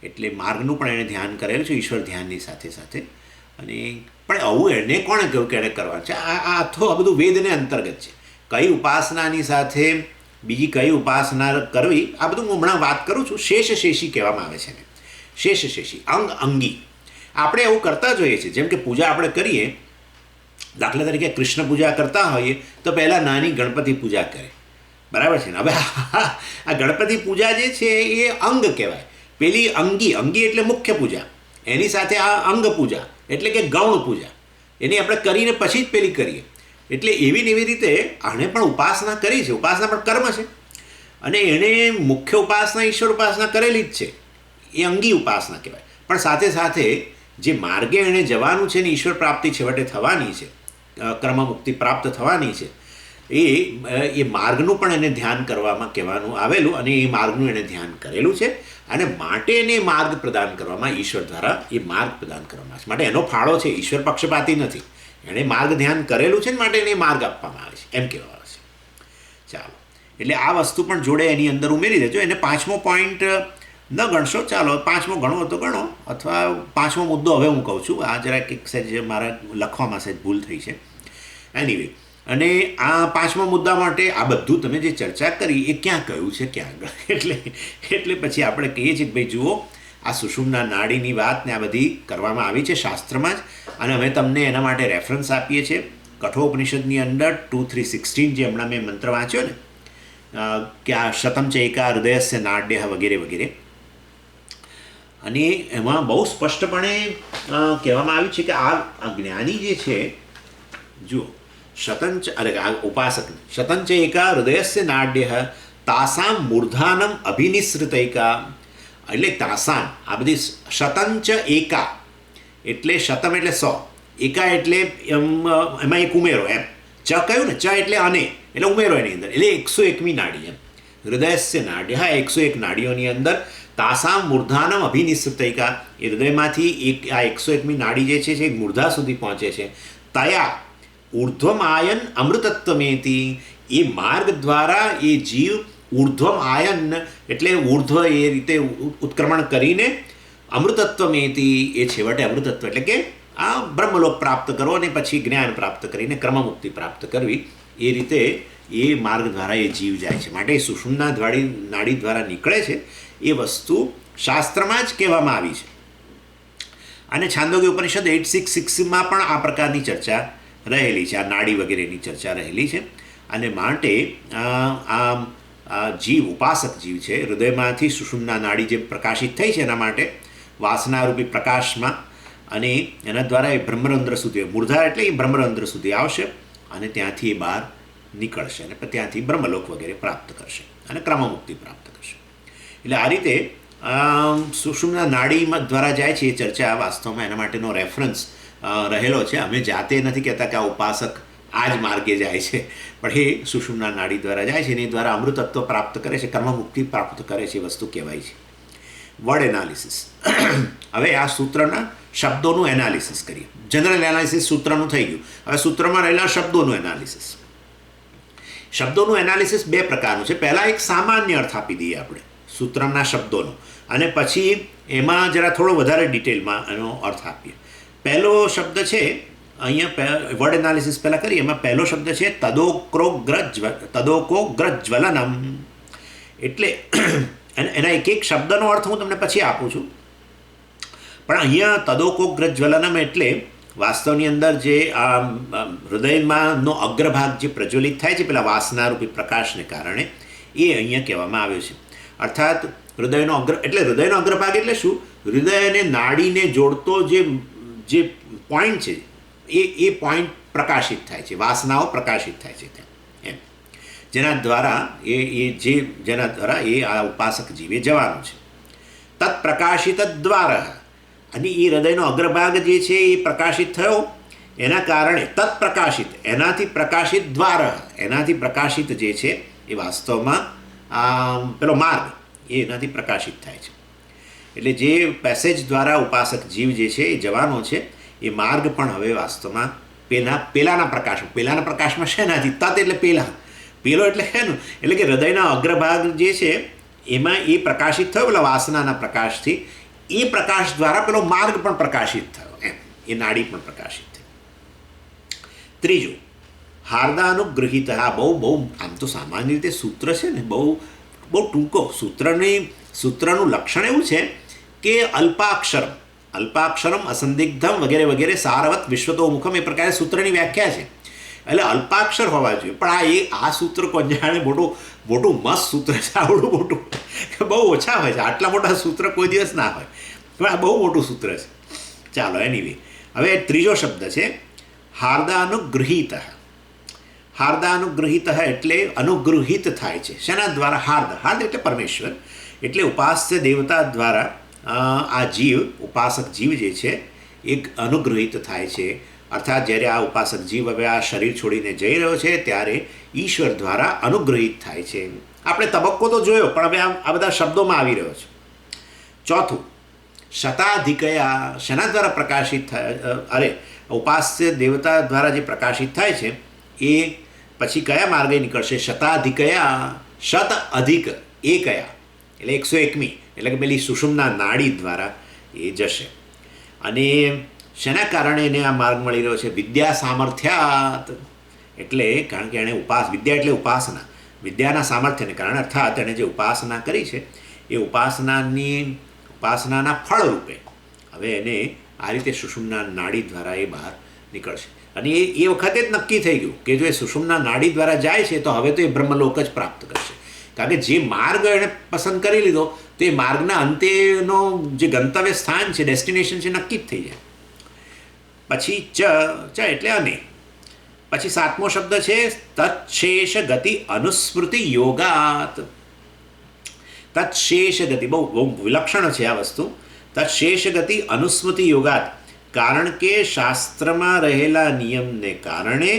એટલે માર્ગનું પણ એણે ધ્યાન કરેલું છે ઈશ્વર ધ્યાનની સાથે સાથે. અને પણ આવું એને કોણે કહ્યું કે એણે કરવાનું છે? આ બધું વેદને અંતર્ગત છે. કઈ ઉપાસનાની સાથે બીજી કઈ ઉપાસના કરવી, આ બધું હું હમણાં વાત કરું છું. શેષશેષી કહેવામાં આવે છે ને, શેષશેષી, અંગી. આપણે એવું કરતા જોઈએ છીએ. જેમ કે પૂજા આપણે કરીએ, દાખલા તરીકે કૃષ્ણ પૂજા કરતા હોઈએ તો પહેલાં નાની ગણપતિ પૂજા કરે, બરાબર છે ને? હવે આ ગણપતિ પૂજા જે છે એ અંગ કહેવાય. પેલી અંગી એટલે મુખ્ય પૂજા, એની સાથે આ અંગ પૂજા એટલે કે ગૌણ પૂજા, એની આપણે કરીને પછી જ પેલી કરીએ. એટલે એવી ને એવી રીતે આણે પણ ઉપાસના કરી છે. ઉપાસના પણ કર્મ છે, અને એણે મુખ્ય ઉપાસના ઈશ્વર ઉપાસના કરેલી જ છે, એ અંગી ઉપાસના કહેવાય. પણ સાથે સાથે જે માર્ગે એણે જવાનું છે ને ઈશ્વર પ્રાપ્તિ છેવટે થવાની છે, કર્મમુક્તિ પ્રાપ્ત થવાની છે, એ માર્ગનું પણ એને ધ્યાન કરવામાં કહેવાનું આવેલું, અને એ માર્ગનું એણે ધ્યાન કરેલું છે. અને માટે એને માર્ગ પ્રદાન કરવામાં, ઈશ્વર દ્વારા એ માર્ગ પ્રદાન કરવામાં આવે છે. માટે એનો ફાળો છે, ઈશ્વર પક્ષપાતી નથી. એણે માર્ગ ધ્યાન કરેલું છે ને માટે એને માર્ગ આપવામાં આવે છે, એમ કહેવામાં આવે છે. ચાલો, એટલે આ વસ્તુ પણ જોડે એની અંદર ઉમેરી દેજો. એને 5મો પોઈન્ટ ન ગણશો ચાલો, પાંચમો ગણવો તો ગણો, અથવા પાંચમો મુદ્દો હવે હું કહું છું, આ જરાક એક સહેજ મારા લખવામાં સહેજ ભૂલ થઈ છે. એનીવે, અને આ પાંચમા મુદ્દા માટે આ બધું તમે જે ચર્ચા કરી એ ક્યાં કહ્યું છે, ક્યાં આગળ? એટલે પછી આપણે કહીએ છીએ કે ભાઈ જુઓ, આ સુષુમ્ના નાડીની વાત ને આ બધી કરવામાં આવી છે શાસ્ત્રમાં જ, અને અમે તમને એના માટે રેફરન્સ આપીએ છીએ. કઠોપનિષદની અંદર 2:3:16 જે હમણાં મેં મંત્ર વાંચ્યો ને, કે આ શતમ ચૈકા હૃદયસ્ય નાડ્ય વગેરે વગેરે, અને એમાં બહુ સ્પષ્ટપણે કહેવામાં આવ્યું છે કે આ જ્ઞાની જે છે, જુઓ, ઉપાસક શતંચ એકા હૃદયસ્ય નાડ્ય તાસામ મૂર્ધાનમ અભિનિસૃતૈકા, એટલે તાસામ આ બધી શતંચ એકા એટલે શતમ એટલે 100, એકા એટલે એમાં એક ઉમેરો, એમ ચ કહ્યું ને, ચ એટલે અને એટલે ઉમેરો એની અંદર, એટલે 101મી નાડી એમ. હૃદયસ્ય નાડ્ય, હા 101 નાડીઓની અંદર તાસામ મૂર્ધાનમ અભિનિસૃતૈકા, એ હૃદયમાંથી આ 101મી નાડી જે છે એ મૂર્ધા સુધી પહોંચે છે. તયા ઉર્ધ્વમ આયન અમૃતત્વમેતી, એ માર્ગ દ્વારા એ જીવ ઉર્ધ્વમ આયન એટલે ઉર્ધ્વ એ રીતે ઉત્ક્રમણ કરીને અમૃતત્વમેતી, એ છેવટે અમૃતત્વ એટલે કે આ બ્રહ્મલોક પ્રાપ્ત કરો અને પછી જ્ઞાન પ્રાપ્ત કરીને ક્રમમુક્તિ પ્રાપ્ત કરવી, એ રીતે એ માર્ગ દ્વારા એ જીવ જાય છે. માટે સુષુમ્ના નાડી દ્વારા નીકળે છે એ વસ્તુ શાસ્ત્રમાં જ કહેવામાં આવી છે. અને છાંદોગ્ય ઉપનિષદ 8:6:6 પણ આ પ્રકારની ચર્ચા રહેલી છે, આ નાડી વગેરેની ચર્ચા રહેલી છે. અને માટે આ જીવ, ઉપાસક જીવ છે, હૃદયમાંથી સુષુમ્ના નાડી જે પ્રકાશિત થઈ છે એના માટે વાસનારૂપી પ્રકાશમાં, અને એના દ્વારા એ બ્રહ્મરંધ્ર સુધી, મૂર્ધા એટલે એ બ્રહ્મરંધ્ર સુધી આવશે, અને ત્યાંથી એ બહાર નીકળશે, અને ત્યાંથી બ્રહ્મલોક વગેરે પ્રાપ્ત કરશે અને ક્રમમુક્તિ પ્રાપ્ત કરશે. એટલે આ રીતે સુષુમ્ના નાડી દ્વારા જાય છે એ ચર્ચા વાસ્તવમાં એના માટેનો રેફરન્સ રહેલો છે. અમે જાતે નથી કહેતા કે આ ઉપાસક આ જ માર્ગે જાય છે, પણ એ સુષુમ્ના નાડી દ્વારા જાય છે, એની દ્વારા અમૃતત્વ પ્રાપ્ત કરે છે, કર્મમુક્તિ પ્રાપ્ત કરે છે, એ વસ્તુ કહેવાય છે. Word analysis. હવે આ સૂત્રના શબ્દોનું એનાલિસિસ કરીએ. જનરલ એનાલિસિસ સૂત્રનું થઈ ગયું, હવે સૂત્રમાં રહેલા શબ્દોનું એનાલિસિસ. શબ્દોનું એનાલિસિસ બે પ્રકારનું છે. પહેલાં એક સામાન્ય અર્થ આપી દઈએ આપણે સૂત્રના શબ્દોનો, અને પછી એમાં જરા થોડો વધારે ડિટેલમાં એનો અર્થ આપીએ. પહેલો શબ્દ છે, અહીંયા વર્ડ એનાલિસિસ પહેલાં કરીએ. એમાં પહેલો શબ્દ છે તદોકોગ્રજ્વલનમ. એટલે એના એક એક શબ્દનો અર્થ હું તમને પછી આપું છું, પણ અહીંયા તદોકોગ્રજ્વલનમ એટલે વાસ્તવની અંદર જે આ હૃદયમાંનો અગ્રભાગ જે પ્રજ્વલિત થાય છે પેલા વાસનારૂપી પ્રકાશને કારણે, એ અહીંયા કહેવામાં આવ્યું છે. અર્થાત હૃદયનો હૃદયનો અગ્રભાગ એટલે શું? હૃદય અને નાડીને જોડતો જે પોઈન્ટ છે એ પોઈન્ટ પ્રકાશિત થાય છે, વાસનાઓ પ્રકાશિત થાય છે ત્યાં, એમ જેના દ્વારા એ આ ઉપાસક જીવે જવાનું છે. તત્પ્રકાશિત દ્વારા, અને એ હૃદયનો અગ્રભાગ જે છે એ પ્રકાશિત થયો એના કારણે, તત્પ્રકાશિત એનાથી પ્રકાશિત દ્વારા, એનાથી પ્રકાશિત જે છે એ વાસ્તવમાં પેલો માર્ગ એ એનાથી પ્રકાશિત થાય છે. એટલે જે પેસેજ દ્વારા ઉપાસક જીવ જે છે એ જવાનો છે, એ માર્ગ પણ હવે વાસ્તવમાં પેલાના પ્રકાશમાં શેનાથી? તત એટલે પેલો એટલે શેનું? એટલે કે હૃદયના અગ્રભાગ જે છે એમાં એ પ્રકાશિત થયો પેલા વાસનાના પ્રકાશથી, એ પ્રકાશ દ્વારા પેલો માર્ગ પણ પ્રકાશિત થયો, એમ એ નાડી પણ પ્રકાશિત થઈ. ત્રીજું, હાર્દાનુગૃહિત. આ બહુ આમ તો સામાન્ય રીતે સૂત્ર છે ને, બહુ ટૂંકો સૂત્રનું લક્ષણ એવું છે કે અલ્પાક્ષરમ અસંદિગ્ધમ વગેરે વગેરે સારવત વિશ્વતોમુખમ, એ પ્રકારે સૂત્રની વ્યાખ્યા છે. એટલે અલ્પાક્ષર હોવા જોઈએ, પણ આ સૂત્ર કોણ જાણે મોટું મસ્ત સૂત્ર છે, આવડું મોટું, બહુ ઓછા હોય છે આટલા મોટા સૂત્ર, કોઈ દિવસ ના હોય, પણ આ બહુ મોટું સૂત્ર છે. ચાલો, એનીવે, હવે ત્રીજો શબ્દ છે હાર્દાનુગૃહિત. હાર્દાનુગૃહિત એટલે અનુગૃહિત થાય છે. શેના દ્વારા? હાર્દ એટલે પરમેશ્વર, એટલે ઉપાસ્ય દેવતા દ્વારા આ જીવ, ઉપાસક જીવ જે છે એ અનુગૃહિત થાય છે. અર્થાત જ્યારે આ ઉપાસક જીવ હવે આ શરીર છોડીને જઈ રહ્યો છે ત્યારે ઈશ્વર દ્વારા અનુગૃહિત થાય છે. આપણે તબક્કો તો જોયો, પણ હવે આ બધા શબ્દોમાં આવી રહ્યો છે. ચોથું, શતાધિકયા. શેના દ્વારા પ્રકાશિત થાય? ઉપાસ્ય દેવતા દ્વારા જે પ્રકાશિત થાય છે એ પછી કયા માર્ગે નીકળશે? શતાધિકયા. શત અધિક એકયા એટલે 101મી એટલે કે પેલી સુષુમ્ના નાડી દ્વારા એ જશે. અને શેના કારણે એને આ માર્ગ મળી રહ્યો છે? વિદ્યા સામર્થ્યાત, એટલે કારણ કે એણે વિદ્યા એટલે ઉપાસના, વિદ્યાના સામર્થ્યને કારણે, અર્થાત એણે જે ઉપાસના કરી છે એ ઉપાસનાના ફળ રૂપે હવે એને આ રીતે સુષુમ્ના નાડી દ્વારા એ બહાર નીકળશે. અને એ વખતે જ નક્કી થઈ ગયું કે જો એ સુષુમ્ના નાડી દ્વારા જાય છે તો હવે તો એ બ્રહ્મલોક જ પ્રાપ્ત કરશે. કારણ કે જે માર્ગ એણે પસંદ કરી લીધો તો એ માર્ગના અંતેનો જે ગંતવ્ય સ્થાન છે, ડેસ્ટિનેશન છે, નક્કી જ થઈ જાય. પછી ચ એટલે અને. પછી 7મો શબ્દ છે તત્શેષ ગતિ અનુસ્મૃતિ યોગાત. તત્શેષ ગતિ બહુ વિલક્ષણ છે આ વસ્તુ. તત્શેષ ગતિ અનુસ્મૃતિ યોગાત, કારણ કે શાસ્ત્રમાં રહેલા નિયમને કારણે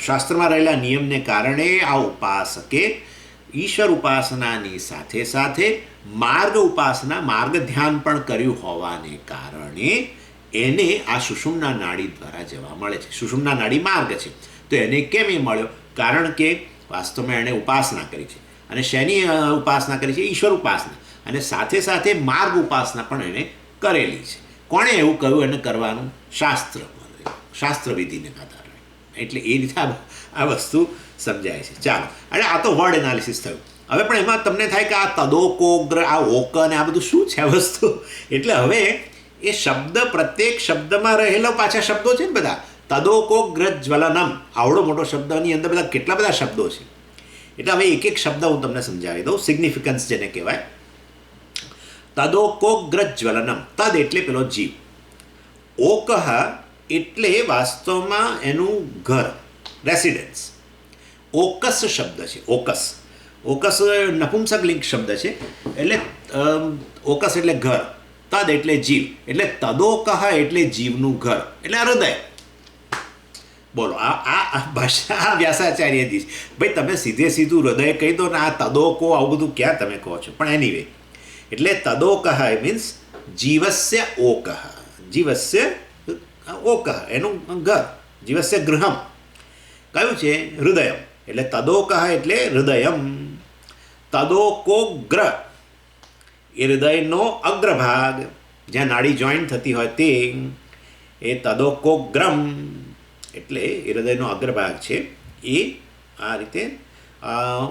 શાસ્ત્રમાં રહેલા નિયમને કારણે આ ઉપાસકે ઈશ્વર ઉપાસનાની સાથે સાથે માર્ગ ઉપાસના, માર્ગ ધ્યાન પણ કર્યું હોવાને કારણે એને આ સુષુમ્ના નાડી દ્વારા જવા મળે છે. સુષુમ્ના નાડી માર્ગ છે તો એને કેમ એ મળ્યો? કારણ કે વાસ્તવમાં એણે ઉપાસના કરી છે. અને શેની ઉપાસના કરી છે? ઈશ્વર ઉપાસના. અને સાથે સાથે માર્ગ ઉપાસના પણ એણે કરેલી છે. કોણે એવું કહ્યું એને કરવાનું? શાસ્ત્ર વિધિને આધારે. એટલે એ રીતે આ વસ્તુ સમજાય છે. ચાલો, અને આ તો વર્ડ એનાલિસિસ થયું. હવે પણ એમાં તમને થાય કે આ તદોકોગ્ર, આ ઓક અને આ બધું શું છે આ વસ્તુ? એટલે હવે એ શબ્દ, પ્રત્યેક શબ્દમાં રહેલો પાછા શબ્દો છે ને બધા. તદોકોગ્ર જ્વલનમ, આવડો મોટો શબ્દની અંદર બધા કેટલા બધા શબ્દો છે. એટલે હવે એક એક શબ્દ હું તમને સમજાવી દઉં, સિગ્નિફિકન્સ જેને કહેવાય. તદોકોગ્ર જ્વલનમ, તદ એટલે પેલો જીવ, ઓકહ એટલે વાસ્તવમાં એનું ઘર, રેસિડેન્સ. ઓકસ શબ્દ છે, ઓકસ. ઓકસ નપુંસકલિંગ શબ્દ છે. એટલે ઓકસ એટલે ઘર, તદ એટલે જીવ, એટલે તદોકહ એટલે જીવનું ઘર, એટલે હૃદય. બોલો, આ ભાષા વ્યાસાચાર્યજી. ભાઈ તમે સીધું હૃદય કહી દો ને આ તદોકો આવું બધું ક્યાં તમે કહો છો? પણ એનીવે, એટલે તદોકહ મીન્સ જીવસ્ય ઓકહ, જીવસ્ય ઓકહ એનું ઘર, જીવસ્ય ગૃહમ કયું છે? હૃદયમ. એટલે તદોકહ એટલે હૃદયમ. તદોકોગ્ર એ હૃદયનો અગ્રભાગ, જ્યાં નાડી જોઈન્ટ થતી હોય તે, એ તદોકોગ્રમ એટલે એ હૃદયનો અગ્રભાગ છે. એ આ રીતે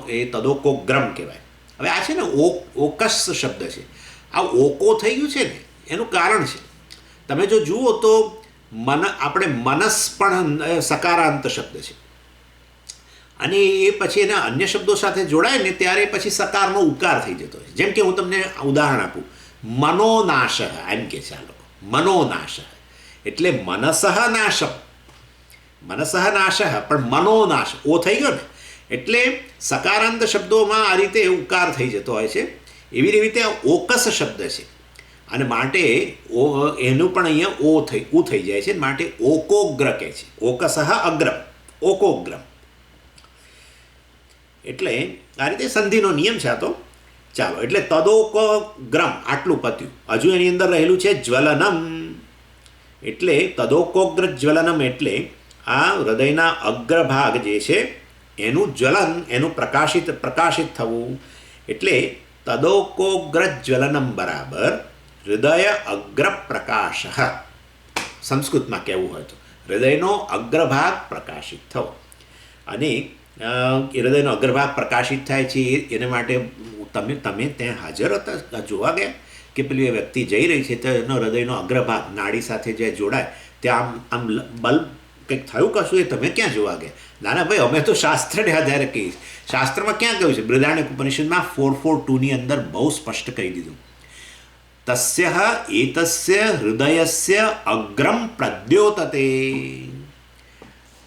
એ તદોકોગ્રમ કહેવાય. હવે આ છે ને ઓકસ શબ્દ છે, આ ઓકો થઈ ગયું છે ને એનું કારણ છે. તમે જો જુઓ તો આપણે મનસ પણ સકારાંત શબ્દ છે, અને એ પછી એના અન્ય શબ્દો સાથે જોડાય ને ત્યારે પછી સકારનો ઉકાર થઈ જતો હોય. જેમ કે હું તમને ઉદાહરણ આપું, મનોનાશ, એમ કે છે આ લોકો, મનોનાશ એટલે મનસઃ નાશમ, મનસઃ નાશ પણ મનોનાશ ઓ થઈ ગયો ને. એટલે સકારાંત શબ્દોમાં આ રીતે ઉકાર થઈ જતો હોય છે. એવી રીતે ઓકસ શબ્દ છે અને માટે એનું પણ અહીંયા ઉ થઈ જાય છે, માટે ઓકોગ્ર કહે છે. ઓકસઃ અગ્રમ, ઓકોગ્રમ. એટલે આ રીતે સંધિનો નિયમ છે આ તો. ચાલો, એટલે તદોકોગ્રમ આટલું પત્યું. હજુ એની અંદર રહેલું છે જ્વલનમ. એટલે તદોકોગ્ર જ્વલનમ એટલે આ હૃદયના અગ્રભાગ જે છે એનું જ્વલન, એનું પ્રકાશિત થવું. એટલે તદોકોગ્ર જ્વલનમ બરાબર હૃદય અગ્ર પ્રકાશ. સંસ્કૃતમાં કહેવું હોય તો હૃદયનો અગ્રભાગ પ્રકાશિત થવો. અને હૃદયનો અગ્રભાગ પ્રકાશિત થાય છે એના માટે તમે ત્યાં હાજર હતા, જોવા ગયા કે પેલી વ્યક્તિ જઈ રહી છે તો એનો હૃદયનો અગ્રભાગ નાડી સાથે જે જોડાય ત્યાં આમ બલ્બ કંઈક થયું કશું, એ તમે ક્યાં જોવા ગયા? ના ભાઈ, અમે તો શાસ્ત્રને આધારે કહીએ. શાસ્ત્રમાં ક્યાં કહ્યું છે? બૃહદારણ્યક ઉપનિષદમાં 442ની અંદર બહુ સ્પષ્ટ કહી દીધું. તસ્ય એતસ્ય હૃદયસ્ય અગ્રમ પ્રદ્યોતતે.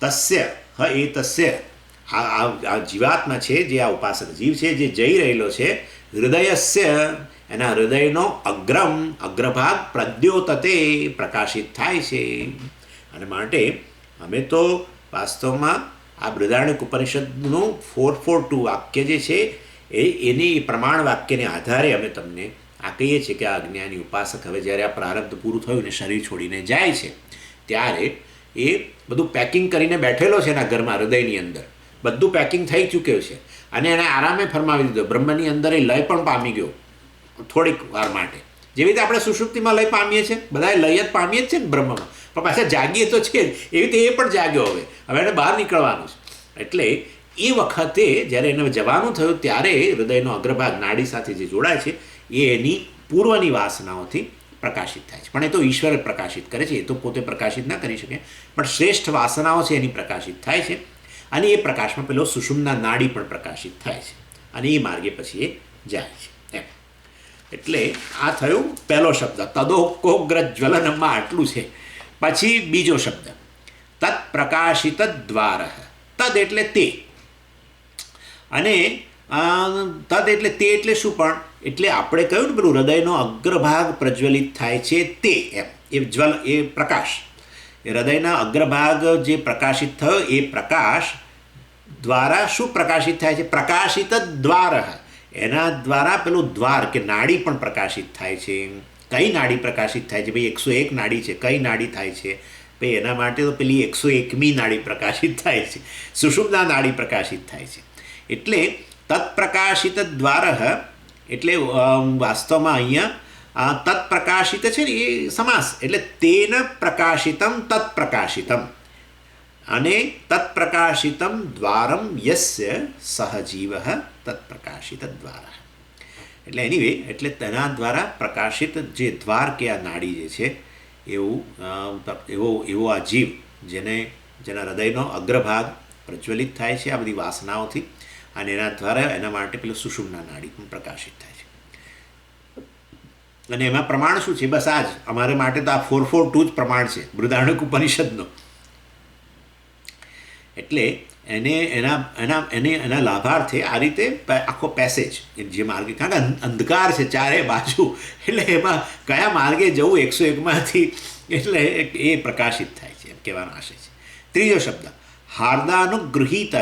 તસ્ય એતસ્ય આ જીવાત્મા છે, જે આ ઉપાસક જીવ છે, જે જઈ રહેલો છે, હૃદયસ્ય એના હૃદયનો અગ્રભાગ પ્રદ્યોતતે પ્રકાશિત થાય છે. અને માટે અમે તો વાસ્તવમાં આ બૃહદારણ્યક ઉપનિષદનું 442 વાક્ય જે છે એની પ્રમાણ વાક્યને આધારે અમે તમને આ કહીએ છીએ કે આ અજ્ઞાની ઉપાસક હવે જ્યારે આ પ્રારબ્ધ પૂરું થયું ને શરીર છોડીને જાય છે ત્યારે એ બધું પેકિંગ કરીને બેઠેલો છે એના ઘરમાં, હૃદયની અંદર બધું પેકિંગ થઈ ચૂક્યું છે. અને એણે આરામે ફરમાવી દીધો. બ્રહ્મની અંદર એ લય પણ પામી ગયો થોડીક વાર માટે. જેવી રીતે આપણે સુષુપ્તિમાં લય પામીએ છીએ, બધા લય જ પામીએ જ છે ને બ્રહ્મમાં, પણ પાછા જાગીએ તો છે જ. એવી રીતે એ પણ જાગ્યો. હવે એને બહાર નીકળવાનું છે. એટલે એ વખતે જ્યારે એને જવાનું થયું ત્યારે હૃદયનો અગ્રભાગ નાડી સાથે જે જોડાય છે એ એની પૂર્વની વાસનાઓથી પ્રકાશિત થાય છે. પણ એ તો ઈશ્વર પ્રકાશિત કરે છે, એ તો પોતે પ્રકાશિત ના કરી શકે, પણ શ્રેષ્ઠ વાસનાઓ છે એની પ્રકાશિત થાય છે. અને એ પ્રકાશમાં પેલો સુષુમ્ના નાડી પણ પ્રકાશિત થાય છે અને એ માર્ગે પછી એ જાય છે એમ. એટલે આ થયું પહેલો શબ્દ, તદોકોગ્ર જ્વલનમાં આટલું છે. પછી બીજો શબ્દ તત્ પ્રકાશિત દ્વાર. તદ એટલે તે, અને તદ એટલે તે એટલે શું? પણ એટલે આપણે કહ્યું ને પેલું હૃદયનો અગ્રભાગ પ્રજ્વલિત થાય છે તે એમ. એ જ્વલ એ પ્રકાશ, એ હૃદયના અગ્રભાગ જે પ્રકાશિત થયો એ પ્રકાશ દ્વારા શું પ્રકાશિત થાય છે? પ્રકાશિત દ્વાર. એના દ્વારા પેલું દ્વાર કે નાડી પણ પ્રકાશિત થાય છે. કઈ નાડી પ્રકાશિત થાય છે? ભાઈ 101 નાડી છે. કઈ નાડી થાય છે? ભાઈ એના માટે તો પેલી 101મી નાડી પ્રકાશિત થાય છે, સુષુમ્ના નાડી પ્રકાશિત થાય છે. એટલે તત્પ્રકાશિત દ્વાર એટલે વાસ્તવમાં અહીંયા તત્પ્રકાશિત છે ને એ સમાસ, એટલે તેન પ્રકાશિતમ તત્પ્રકાશિતમ, અને તત્પ્રકાશિતમ દ્વારમ યસ્ય સહજીવ તત્પ્રકાશિત દ્વાર. એટલે એનીવે, એટલે તેના દ્વારા પ્રકાશિત જે દ્વાર કે આ નાડી જે છે એવો આ જીવ જેના હૃદયનો અગ્રભાગ પ્રજ્વલિત થાય છે આ બધી વાસનાઓથી, અને એના દ્વારા એના માટે પેલું સુષુમ્ના નાડી પણ પ્રકાશિત થાય છે. અને એમાં પ્રમાણ શું છે? બસ આ જ અમારે માટે તો આ 442 જ પ્રમાણ છે બૃહદારણ્યક ઉપનિષદનો. એટલે એના લાભાર્થે આ રીતે આખો પેસેજ જે માર્ગે, કારણ કે અંધકાર છે ચારે બાજુ, એટલે એમાં કયા માર્ગે જવું 101માંથી, એટલે એ પ્રકાશિત થાય છે એમ કહેવાનો આશય છે. ત્રીજો શબ્દ હાર્દાનુગૃહીત.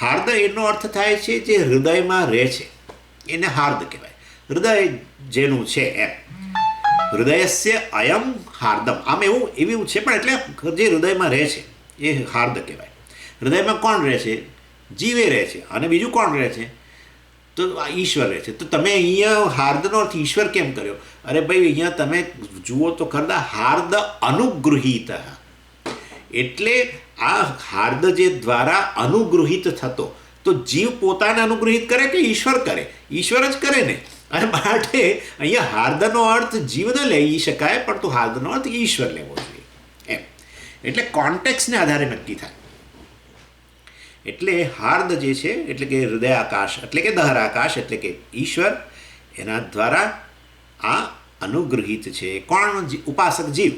હાર્દ એનો અર્થ થાય છે જે હૃદયમાં રહે છે, એને હાર્દ કહેવાય. હૃદય જેનું છે એમ, હૃદયસ્ય અયમ હાર્દમ. આમ એવું છે, પણ એટલે જે હૃદયમાં રહે છે એ હાર્દ કહેવાય. હૃદયમાં કોણ રહે છે? જીવે રહે છે. અને બીજું કોણ રહે છે? તો ઈશ્વર રહે છે. તો તમે અહીંયા હાર્દનો અર્થ ઈશ્વર કેમ કર્યો? અરે ભાઈ, અહીંયા તમે જુઓ તો ખરા, હાર્દ અનુગૃહીત. એટલે આ હાર્દ જે દ્વારા અનુગૃહિત થતો, તો જીવ પોતાને અનુગૃહિત કરે કે ઈશ્વર કરે? ઈશ્વર જ કરે ને. અને માટે અહીંયા હાર્દનો અર્થ જીવ ન લઈ શકાય, પણ તો હાર્દનો અર્થ ઈશ્વર લેવો જોઈએ એમ. એટલે કોન્ટેક્સને આધારે નક્કી થાય. એટલે હાર્દ જે છે એટલે કે હૃદય આકાશ, એટલે કે દહર આકાશ, એટલે કે ઈશ્વર, એના દ્વારા આ અનુગૃહિત છે. કોણ? ઉપાસક જીવ.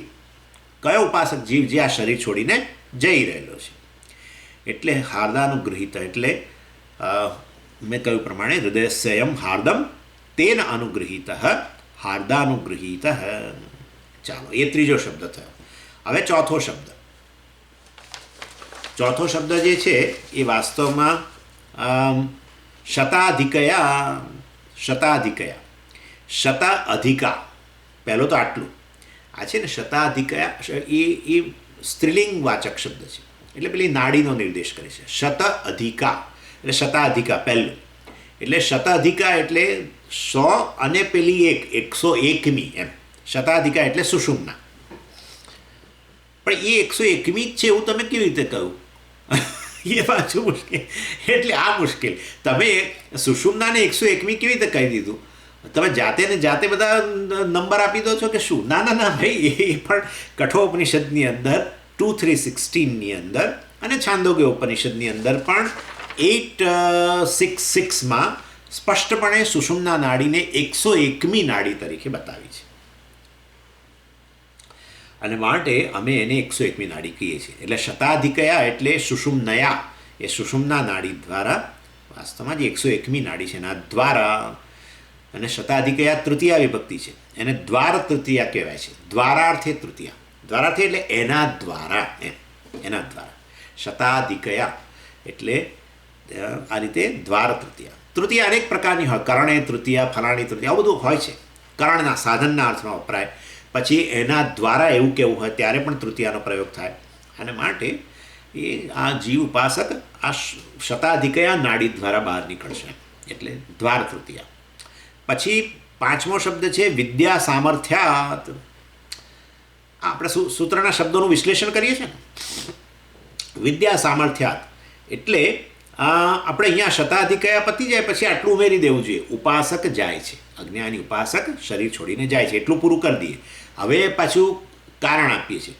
કયો ઉપાસક જીવ? જે આ શરીર છોડીને જઈ રહેલો છે. એટલે હાર્દાનુગૃહિત એટલે મેં કહ્યું પ્રમાણે હૃદયસ્યમ હાર્દમ તેન અનુગૃહિત હાર્દાનુગૃહિત. ચાલો, એ ત્રીજો શબ્દ થયો. હવે ચોથો શબ્દ. ચોથો શબ્દ જે છે એ વાસ્તવમાં શતાધિકયા. શત અધિકા. પહેલો તો આટલું આ છે ને, શતાધિકયા એ સ્ત્રીલિંગ વાચક શબ્દ છે, એટલે પેલી નાડીનો નિર્દેશ કરે છે. શત અધિકા એટલે શતાધિકા પહેલું, એટલે શતાધિકા એટલે 100 અને પેલી 101મી એમ. શતાધિકા એટલે સુષુમ્ના. પણ એ 101મી જ છે એવું તમે કેવી રીતે કહ્યું? એ પાછું મુશ્કેલ. એટલે આ મુશ્કેલ. તમે સુષુમ્નાને 101મી કેવી રીતે કહી દીધું? તમે જાતે ને જાતે બધા નંબર આપી દો છો કે શું? ના ભાઈ, એ પણ કઠોપનિષદની અંદર 2.3.16ની અંદર અને છાંદોગ્ય ઉપનિષદની અંદર પણ 8.6.6માં સ્પષ્ટપણે સુષુમ્ના નાડીને 101મી નાડી તરીકે બતાવી છે. અને માટે અમે એને 101મી નાડી કહીએ છીએ. એટલે શતાધિકયા એટલે સુષુમ્નયા, એ સુષુમ્ના નાડી દ્વારા વાસ્તવમાં જે 101મી નાડી છે એના દ્વારા. અને શતાધિકયા તૃતીયા વિભક્તિ છે, એને દ્વાર તૃતીયા કહેવાય છે. દ્વારાર્થે તૃતીયા. દ્વારાર્થે એટલે એના દ્વારા એમ, એના દ્વારા. શતાધિકયા એટલે આ રીતે દ્વાર તૃતીયા. તૃતીયા અનેક પ્રકારની હોય. કરણે તૃતીયા, ફલાણી તૃતીયા, આવું બધું હોય છે. કરણના સાધનના અર્થમાં વપરાય. પછી એના દ્વારા એવું કેવું હોય ત્યારે પણ તૃતીયાનો પ્રયોગ થાય. અને માટે એ આ જીવ ઉપાસક આ શતાધિકયા નાડી દ્વારા બહાર નીકળશે, એટલે દ્વાર તૃતીયા. પછી પાંચમો શબ્દ છે વિદ્યા સામર્થ્યાત. આપણે સૂત્રના શબ્દોનું વિશ્લેષણ કરીએ છીએ ને, વિદ્યા સામર્થ્યાત એટલે આપણે અહીંયા શતાધિકયા પતી જાય પછી આટલું ઉમેરી દેવું જોઈએ. ઉપાસક જાય છે, અજ્ઞાની ઉપાસક શરીર છોડીને જાય છે, એટલું પૂરું કરી દઈએ. હવે પાછું કારણ આપીએ છીએ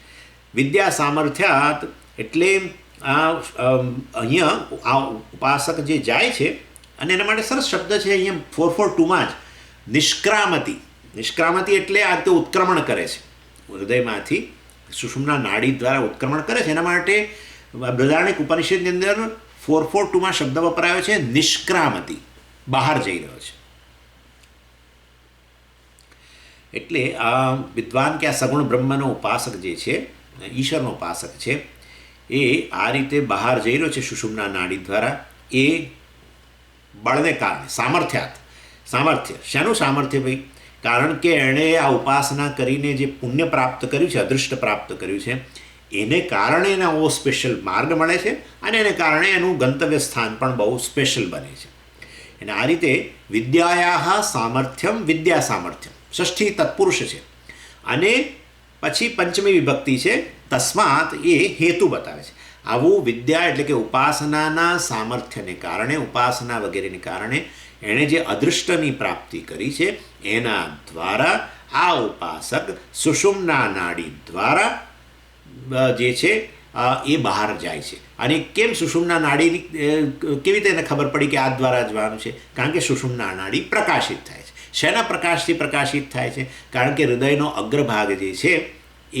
વિદ્યા સામર્થ્યાત એટલે અહીંયા આ ઉપાસક જે જાય છે, અને એના માટે સરસ શબ્દ છે અહીંયા 442માં જ નિષ્ક્રામતી. નિષ્ક્રામતી એટલે આ રીતે ઉત્ક્રમણ કરે છે હૃદયમાંથી, સુષુમ્ના નાડી દ્વારા ઉત્ક્રમણ કરે છે. એના માટે બૃહદારણ્યક ઉપનિષદની અંદર 442માં શબ્દ વપરાયો છે નિષ્ક્રામતી, બહાર જઈ રહ્યો છે. એટલે આ વિદ્વાન કે આ સગુણ બ્રહ્મનો ઉપાસક જે છે, ઈશ્વરનો ઉપાસક છે, એ આ રીતે બહાર જઈ રહ્યો છે સુષુમ્ના નાડી દ્વારા. એ બળને કારણે સામર્થ્ય. શાનું સામર્થ્ય ભાઈ? કારણ કે એણે આ ઉપાસના કરીને જે પુણ્ય પ્રાપ્ત કર્યું છે, અદૃષ્ટ પ્રાપ્ત કર્યું છે, એને કારણે એને આવો સ્પેશિયલ માર્ગ મળે છે, અને એને કારણે એનું ગંતવ્ય સ્થાન પણ બહુ સ્પેશિયલ બને છે. અને આ રીતે વિદ્યાયા સામર્થ્યમ વિદ્યા સામર્થ્યમ ષષ્ઠી તત્પુરુષ છે. અને પછી પંચમી વિભક્તિ છે તસ્માત, એ હેતુ બતાવે છે. આવું વિદ્યા એટલે કે ઉપાસનાના સામર્થ્યને કારણે, ઉપાસના વગેરેને કારણે એણે જે અદૃષ્ટની પ્રાપ્તિ કરી છે, એના દ્વારા આ ઉપાસક સુષુમ્ના નાડી દ્વારા જે છે એ બહાર જાય છે. અને કેમ સુષુમ્ના નાડીની કેવી રીતે એને ખબર પડી કે આ દ્વારા જવાનું છે? કારણ કે સુષુમ્ના નાડી પ્રકાશિત થાય છે. શેના પ્રકાશથી પ્રકાશિત થાય છે? કારણ કે હૃદયનો અગ્રભાગ જે છે એ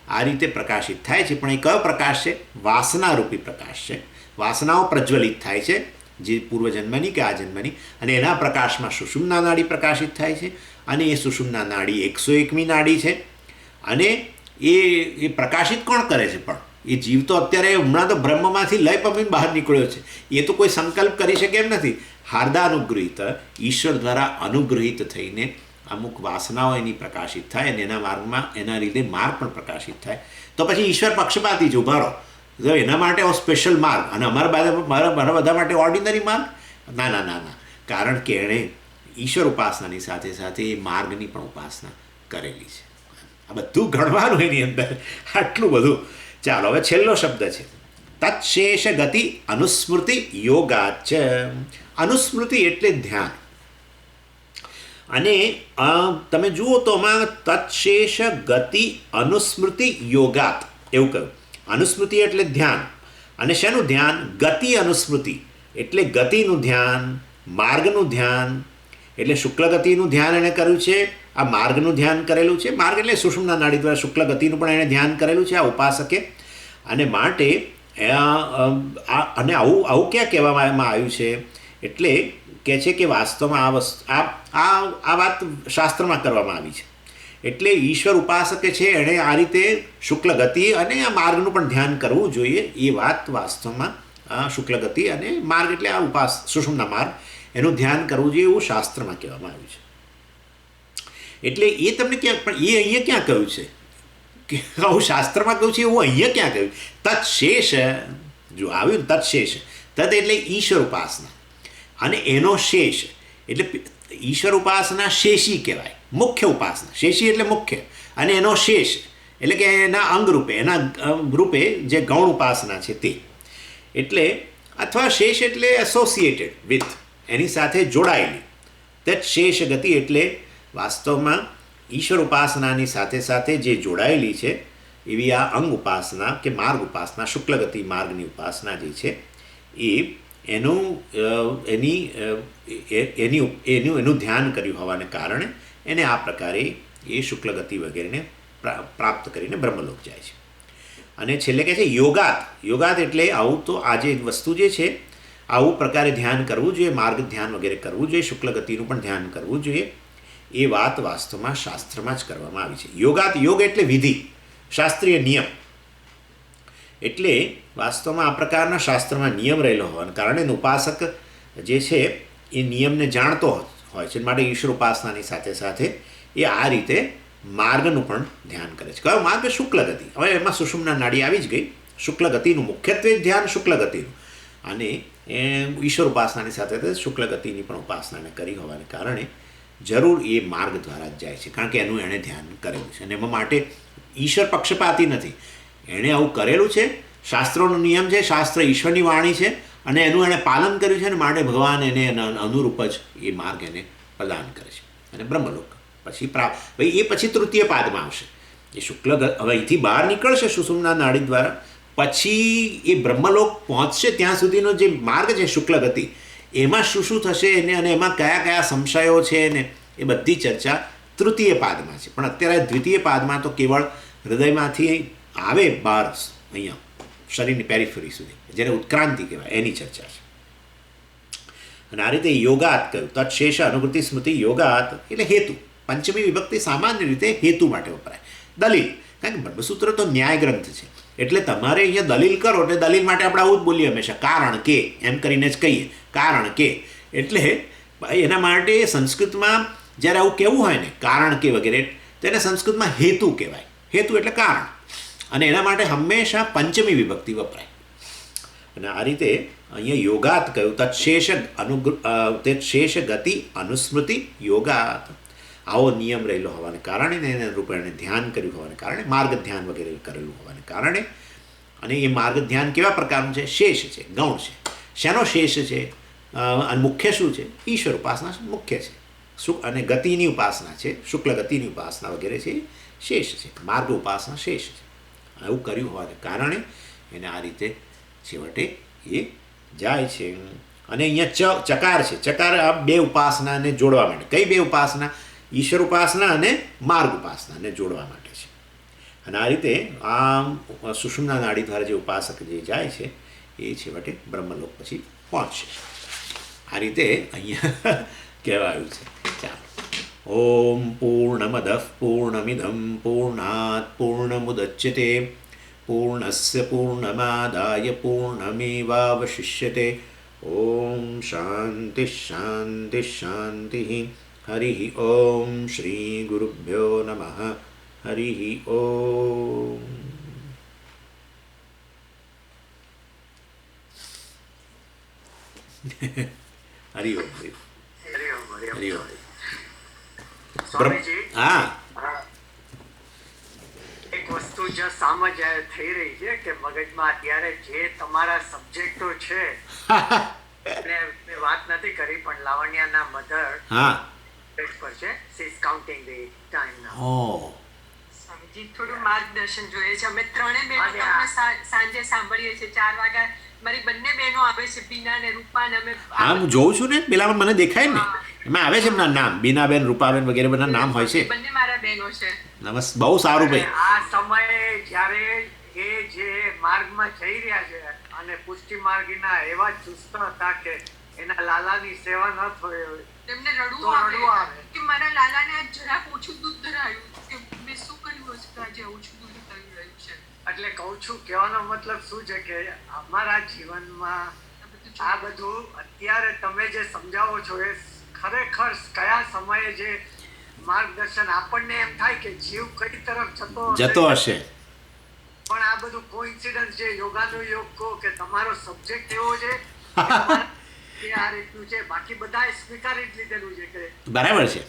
આ રીતે પ્રકાશિત થાય છે. પણ એ કયો પ્રકાશ છે? વાસનારૂપી પ્રકાશ છે. વાસનાઓ પ્રજ્વલિત થાય છે, જે પૂર્વજન્મની કે આ જન્મની, અને એના પ્રકાશમાં સુષુમ્ના નાડી પ્રકાશિત થાય છે. અને એ સુષુમ્ના નાડી 101મી નાડી છે. અને એ પ્રકાશિત કોણ કરે છે? પણ એ જીવ તો અત્યારે હમણાં તો બ્રહ્મમાંથી લય પામીને બહાર નીકળ્યો છે. એ તો કોઈ સંકલ્પ કરી શકે એમ નથી. હાર્દાનુગૃહિત, ઈશ્વર દ્વારા અનુગ્રહિત થઈને અમુક વાસનાઓ એની પ્રકાશિત થાય, અને એના માર્ગમાં એના લીધે માર્ગ પણ પ્રકાશિત થાય. તો પછી ઈશ્વર પક્ષપાતી જ ઉભા રહો, તો એના માટે સ્પેશિયલ માર્ગ, અને મારા બધા માટે ઓર્ડિનરી માર્ગ? ના ના ના ના. કારણ કે એણે ઈશ્વર ઉપાસનાની સાથે સાથે એ માર્ગની પણ ઉપાસના કરેલી છે. આ બધું ગણવાનું એની અંદર, આટલું બધું. ચાલો, હવે છેલ્લો શબ્દ છે તત્શેષ ગતિ અનુસ્મૃતિ યોગાચ. અનુસ્મૃતિ એટલે ધ્યાન. અને તમે જુઓ તો આમાં તત્શેષ ગતિ અનુસ્મૃતિ યોગાત એવું કહ્યું. અનુસ્મૃતિ એટલે ધ્યાન. અને શેનું ધ્યાન? ગતિ અનુસ્મૃતિ એટલે ગતિનું ધ્યાન, માર્ગનું ધ્યાન. એટલે શુક્લ ગતિનું ધ્યાન એણે કર્યું છે, આ માર્ગનું ધ્યાન કરેલું છે. માર્ગ એટલે સુષુમ્ના નાડી દ્વારા શુક્લ ગતિનું પણ એણે ધ્યાન કરેલું છે આ ઉપાસકે. અને માટે અને આવું ક્યાં કહેવામાં આવ્યું છે? એટલે કહે છે કે વાસ્તવમાં આ વાત શાસ્ત્રમાં કરવામાં આવી છે. એટલે ઈશ્વર ઉપાસકે છે એણે આ રીતે શુક્લ ગતિ અને આ માર્ગનું પણ ધ્યાન કરવું જોઈએ. એ વાત વાસ્તવમાં શુક્લ ગતિ અને માર્ગ એટલે આ સુષુમ્ના માર્ગ, એનું ધ્યાન કરવું જોઈએ એવું શાસ્ત્રમાં કહેવામાં આવ્યું છે. એટલે એ તમને ક્યાં, પણ એ અહીંયા ક્યાં કહ્યું છે કે આવું શાસ્ત્રમાં કહ્યું છે એવું અહીંયા ક્યાં કહ્યું? તત્શેષ જો આવ્યું ને, તત્શેષ, તત એટલે ઈશ્વર ઉપાસના, અને એનો શેષ એટલે ઈશ્વર ઉપાસના શેષી કહેવાય, મુખ્ય ઉપાસના. શેષી એટલે મુખ્ય, અને એનો શેષ એટલે કે એના અંગ રૂપે, એના રૂપે જે ગૌણ ઉપાસના છે તે. એટલે અથવા શેષ એટલે એસોસિએટેડ વિથ, એની સાથે જોડાયેલી. તે શેષ ગતિ એટલે વાસ્તવમાં ઈશ્વર ઉપાસનાની સાથે સાથે જે જોડાયેલી છે એવી આ અંગ ઉપાસના કે માર્ગ ઉપાસના, શુક્લ ગતિ માર્ગની ઉપાસના જે છે એ એનું ધ્યાન કર્યું હોવાને કારણે એને આ પ્રકારે એ શુક્લ ગતિ વગેરેને પ્રાપ્ત કરીને બ્રહ્મલોક જાય છે. અને છેલ્લે કહે છે યોગાત. યોગાત એટલે આવું તો આ જે વસ્તુ જે છે આવું પ્રકારે ધ્યાન કરવું જોઈએ, માર્ગ ધ્યાન વગેરે કરવું જોઈએ, શુક્લ ગતિનું પણ ધ્યાન કરવું જોઈએ. એ વાત વાસ્તવમાં શાસ્ત્રમાં જ કરવામાં આવી છે. યોગાત, યોગ એટલે વિધિ, શાસ્ત્રીય નિયમ. એટલે વાસ્તવમાં આ પ્રકારના શાસ્ત્રમાં નિયમ રહેલો હોવાને કારણે ઉપાસક જે છે એ નિયમને જાણતો હોય છે. માટે ઈશ્વર ઉપાસનાની સાથે સાથે એ આ રીતે માર્ગનું પણ ધ્યાન કરે છે. કયો માર્ગ? શુક્લ ગતિ. હવે એમાં સુષુમ્ના નાડી આવી જ ગઈ, શુક્લ ગતિનું મુખ્યત્વે ધ્યાન શુક્લ ગતિનું, અને એ ઈશ્વર ઉપાસનાની સાથે સાથે શુક્લ ગતિની પણ ઉપાસનાને કરી હોવાને કારણે જરૂર એ માર્ગ દ્વારા જ જાય છે, કારણ કે એનું એણે ધ્યાન કરેલું છે. અને એમાં માટે ઈશ્વર પક્ષપાતી નથી, એણે આવું કરેલું છે, શાસ્ત્રોનો નિયમ છે, શાસ્ત્ર ઈશ્વરની વાણી છે, અને એનું એણે પાલન કર્યું છે, અને માટે ભગવાન એને એના અનુરૂપ જ એ માર્ગ એને પ્રદાન કરે છે. અને બ્રહ્મલોક પછી ભાઈ એ પછી તૃતીય પાદમાં આવશે. એ શુક્લ હવે અહીંથી બહાર નીકળશે સુષુમ્ના નાડી દ્વારા, પછી એ બ્રહ્મલોક પહોંચશે ત્યાં સુધીનો જે માર્ગ છે શુક્લ ગતિ, એમાં શું શું થશે એને, અને એમાં કયા કયા સંશયો છે ને, એ બધી ચર્ચા તૃતીય પાદમાં છે. પણ અત્યારે દ્વિતીય પાદમાં તો કેવળ હૃદયમાંથી આવે બહાર અહીંયા શરીરની પેરીફરી સુધી, જેને ઉત્ક્રાંતિ કહેવાય, એની ચર્ચા છે. અને આ રીતે યોગાત કહ્યું, તત્શેષ અનુભૂતિ સ્મૃતિ યોગાત એટલે હેતુ. પંચમી વિભક્તિ સામાન્ય રીતે હેતુ માટે વપરાય. દલીલ, કારણ કે બ્રહ્મસૂત્ર તો ન્યાય ગ્રંથ છે, એટલે તમારે અહીંયા દલીલ કરો એટલે દલીલ માટે આપણે આવું જ બોલીએ હંમેશા, કારણ કે એમ કરીને જ કહીએ, કારણ કે. એટલે એના માટે સંસ્કૃતમાં જ્યારે આવું કહેવું હોય ને, કારણ કે વગેરે, તેને સંસ્કૃતમાં હેતુ કહેવાય. હેતુ એટલે કારણ, અને એના માટે હંમેશા પંચમી વિભક્તિ વપરાય. અને આ રીતે અહીંયા યોગાત કહ્યું, તત્શેષ ગતિ અનુસ્મૃતિ યોગાત. આવો નિયમ રહેલો હોવાને કારણે ને એના રૂપે એને ધ્યાન કર્યું હોવાને કારણે, માર્ગ ધ્યાન વગેરે કરેલું હોવાને કારણે. અને એ માર્ગ ધ્યાન કેવા પ્રકારનું છે? શેષ છે, ગૌણ છે. શેનો શેષ છે? અને મુખ્ય શું છે? ઈશ્વર ઉપાસના મુખ્ય છે, અને ગતિની ઉપાસના છે, શુક્લ ગતિની ઉપાસના વગેરે છે, શેષ છે. માર્ગ ઉપાસના શેષ છે. આવું કર્યું હોવાને કારણે એને આ રીતે છેવટે એ જાય છે. અને અહીંયા ચકાર છે. ચકાર આ બે ઉપાસનાને જોડવા માટે. કઈ બે ઉપાસના? ઈશ્વર ઉપાસના અને માર્ગ ઉપાસનાને જોડવા માટે છે. અને આ રીતે આ સુષુમ્ના નાડી દ્વારા જે ઉપાસક જે જાય છે એ છેવટે બ્રહ્મલોક પછી પહોંચશે. આ રીતે અહીંયા કહેવાયું છે. ચાલો. ઓમ પૂર્ણમદ પૂર્ણમિદમ પૂર્ણાત પૂર્ણમુદચ્યતે પૂર્ણસ્ય પૂર્ણમાદાય પૂર્ણમેવાવશિષ્યતે. ઓમ શાંતિ શાંતિ શાંતિ. હરિ ઓમ શ્રી ગુરુભ્યો નમઃ. હરિ ઓમ. હરિ ઓમ. હરિ ઓમ.
સ્વામીજી,
હા,
એક વસ્તુ જો સમજ થઈ રહી છે કે મગજમાં અત્યારે જે તમારા સબ્જેક્ટો છે એને મેં વાત નથી કરી, પણ લાવણ્યના મધર
હા,
પર છે, she is counting the time now.
ઓ
સ્વામીજી, થોડું માર્ગદર્શન જોઈએ છે. અમે ત્રણે બહેનો તમને સાંજે સાંભળીએ છીએ 4 વાગ્યા. મારી બંને બહેનો આવે છે, બીના ને રૂપા ને. અમે
હા, હું જોઉં છું ને, પેલામાં મને દેખાય ને, એમાં આવે છે એમના નામ, બીનાબેન, રૂપાબેન વગેરે બધા નામ હોય છે.
બંને મારા બહેનો છે.
બહુ સારું ભાઈ.
આ સમયે જ્યારે એ જે માર્ગમાં જઈ રહ્યા છે અને પુષ્ટિ માર્ગીના એવા ચુસ્ત હતા કે એના લાલાની સેવા ન થઈ હોય,
તેમને
તો રડવું આવે
કે મારા લાલાને આજ જરાક ઓછું દૂધ ધરાયું, કે મેં શું કર્યું હશે કે આજે ઓછું દૂધ ધરાવી રહ્યું છે.
એટલે કહું છું, કહેવાનો મતલબ શું છે કે અમારા જીવનમાં આ બધું અત્યારે તમે જે સમજાવો છો એ ખરેખર કયા સમયે જે માર્ગદર્શન આપણને એમ થાય કે જીવ કઈ તરફ
જતો હશે.
પણ આ બધું કોઇન્સિડન્સ છે, યોગાનો યોગ કહો કે તમારો સબ્જેક્ટ એવો છે કે આ રીતનું છે. બાકી બધાએ સ્વીકારી જ લીધેલું છે કે
બરાબર છે,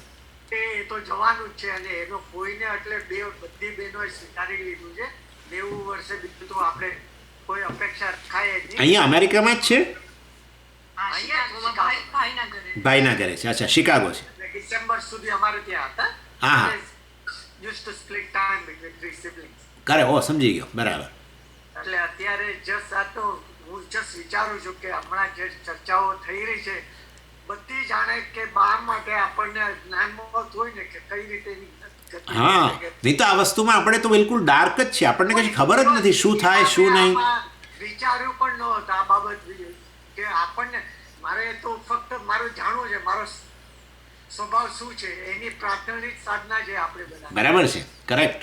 એ તો જવાનું જ છે, અને એનો કોઈને એટલે બધી બહેનોએ સ્વીકારી લીધું છે. 90 વર્ષે બીજું તો આપણે કોઈ અપેક્ષા રખાય જ નહીં.
અહીંયા અમેરિકામાં જ છે,
ભાઈના ઘરે.
ભાઈના ઘરે છે. અચ્છા, શિકાગો છે.
ડિસેમ્બર સુધી અમારે ત્યાં હતા.
હા, હા.
used to split time between 3 siblings.
કરે, ઓ સમજી ગયો, બરાબર.
એટલે અત્યારે જસ્ટ આ તો હું જસ્ટ વિચારું છું કે હમણાં જે ચર્ચાઓ થઈ રહી છે બધી જાણે કે બા માટે આપણને જ્ઞાન હોય ને કે કઈ રીતે
હા, નહીં તો આ વસ્તુમાં આપણે તો બિલકુલ ડાર્ક જ છે, આપણને કઈ ખબર જ નથી શું થાય શું નહીં.
વિચાર્યું પણ નહોતું આ બાબત કે આપણને. મારે તો ફક્ત મારું જાણવું છે મારો સ્વભાવ શું છે, એની પ્રાથમિક સાધના છે આપણે બધા.
બરાબર છે, કરેક્ટ.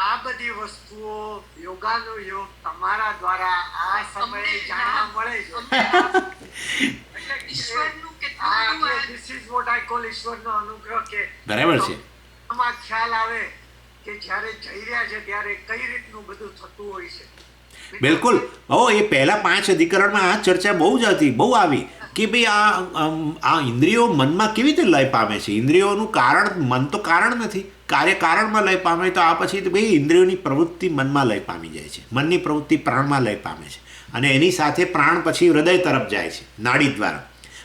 આ બધી વસ્તુઓ યોગાનો યોગ તમારા દ્વારા આ સમયે જાણવા મળે છે. એટલે ઈશ્વરનું કેટલું this is what I call ઈશ્વરનો અનુગ્રહ કે
બરાબર છે.
આમાં ખ્યાલ આવે કે જ્યારે જઈ રહ્યા છે ત્યારે કઈ રીતનું બધું થતું હોય છે.
બિલકુલ. એ પહેલાં 5 અધિકરણમાં આ ચર્ચા બહુ જ હતી, બહુ આવી કે ભાઈ આ ઇન્દ્રિયો મનમાં કેવી રીતે લય પામે છે. ઇન્દ્રિયોનું કારણ, મન તો કારણ નથી, કાર્ય કારણમાં લય પામે, તો આ પછી તો ભાઈ ઇન્દ્રિયોની પ્રવૃત્તિ મનમાં લય પામી જાય છે, મનની પ્રવૃત્તિ પ્રાણમાં લય પામે છે, અને એની સાથે પ્રાણ પછી હૃદય તરફ જાય છે નાડી દ્વારા,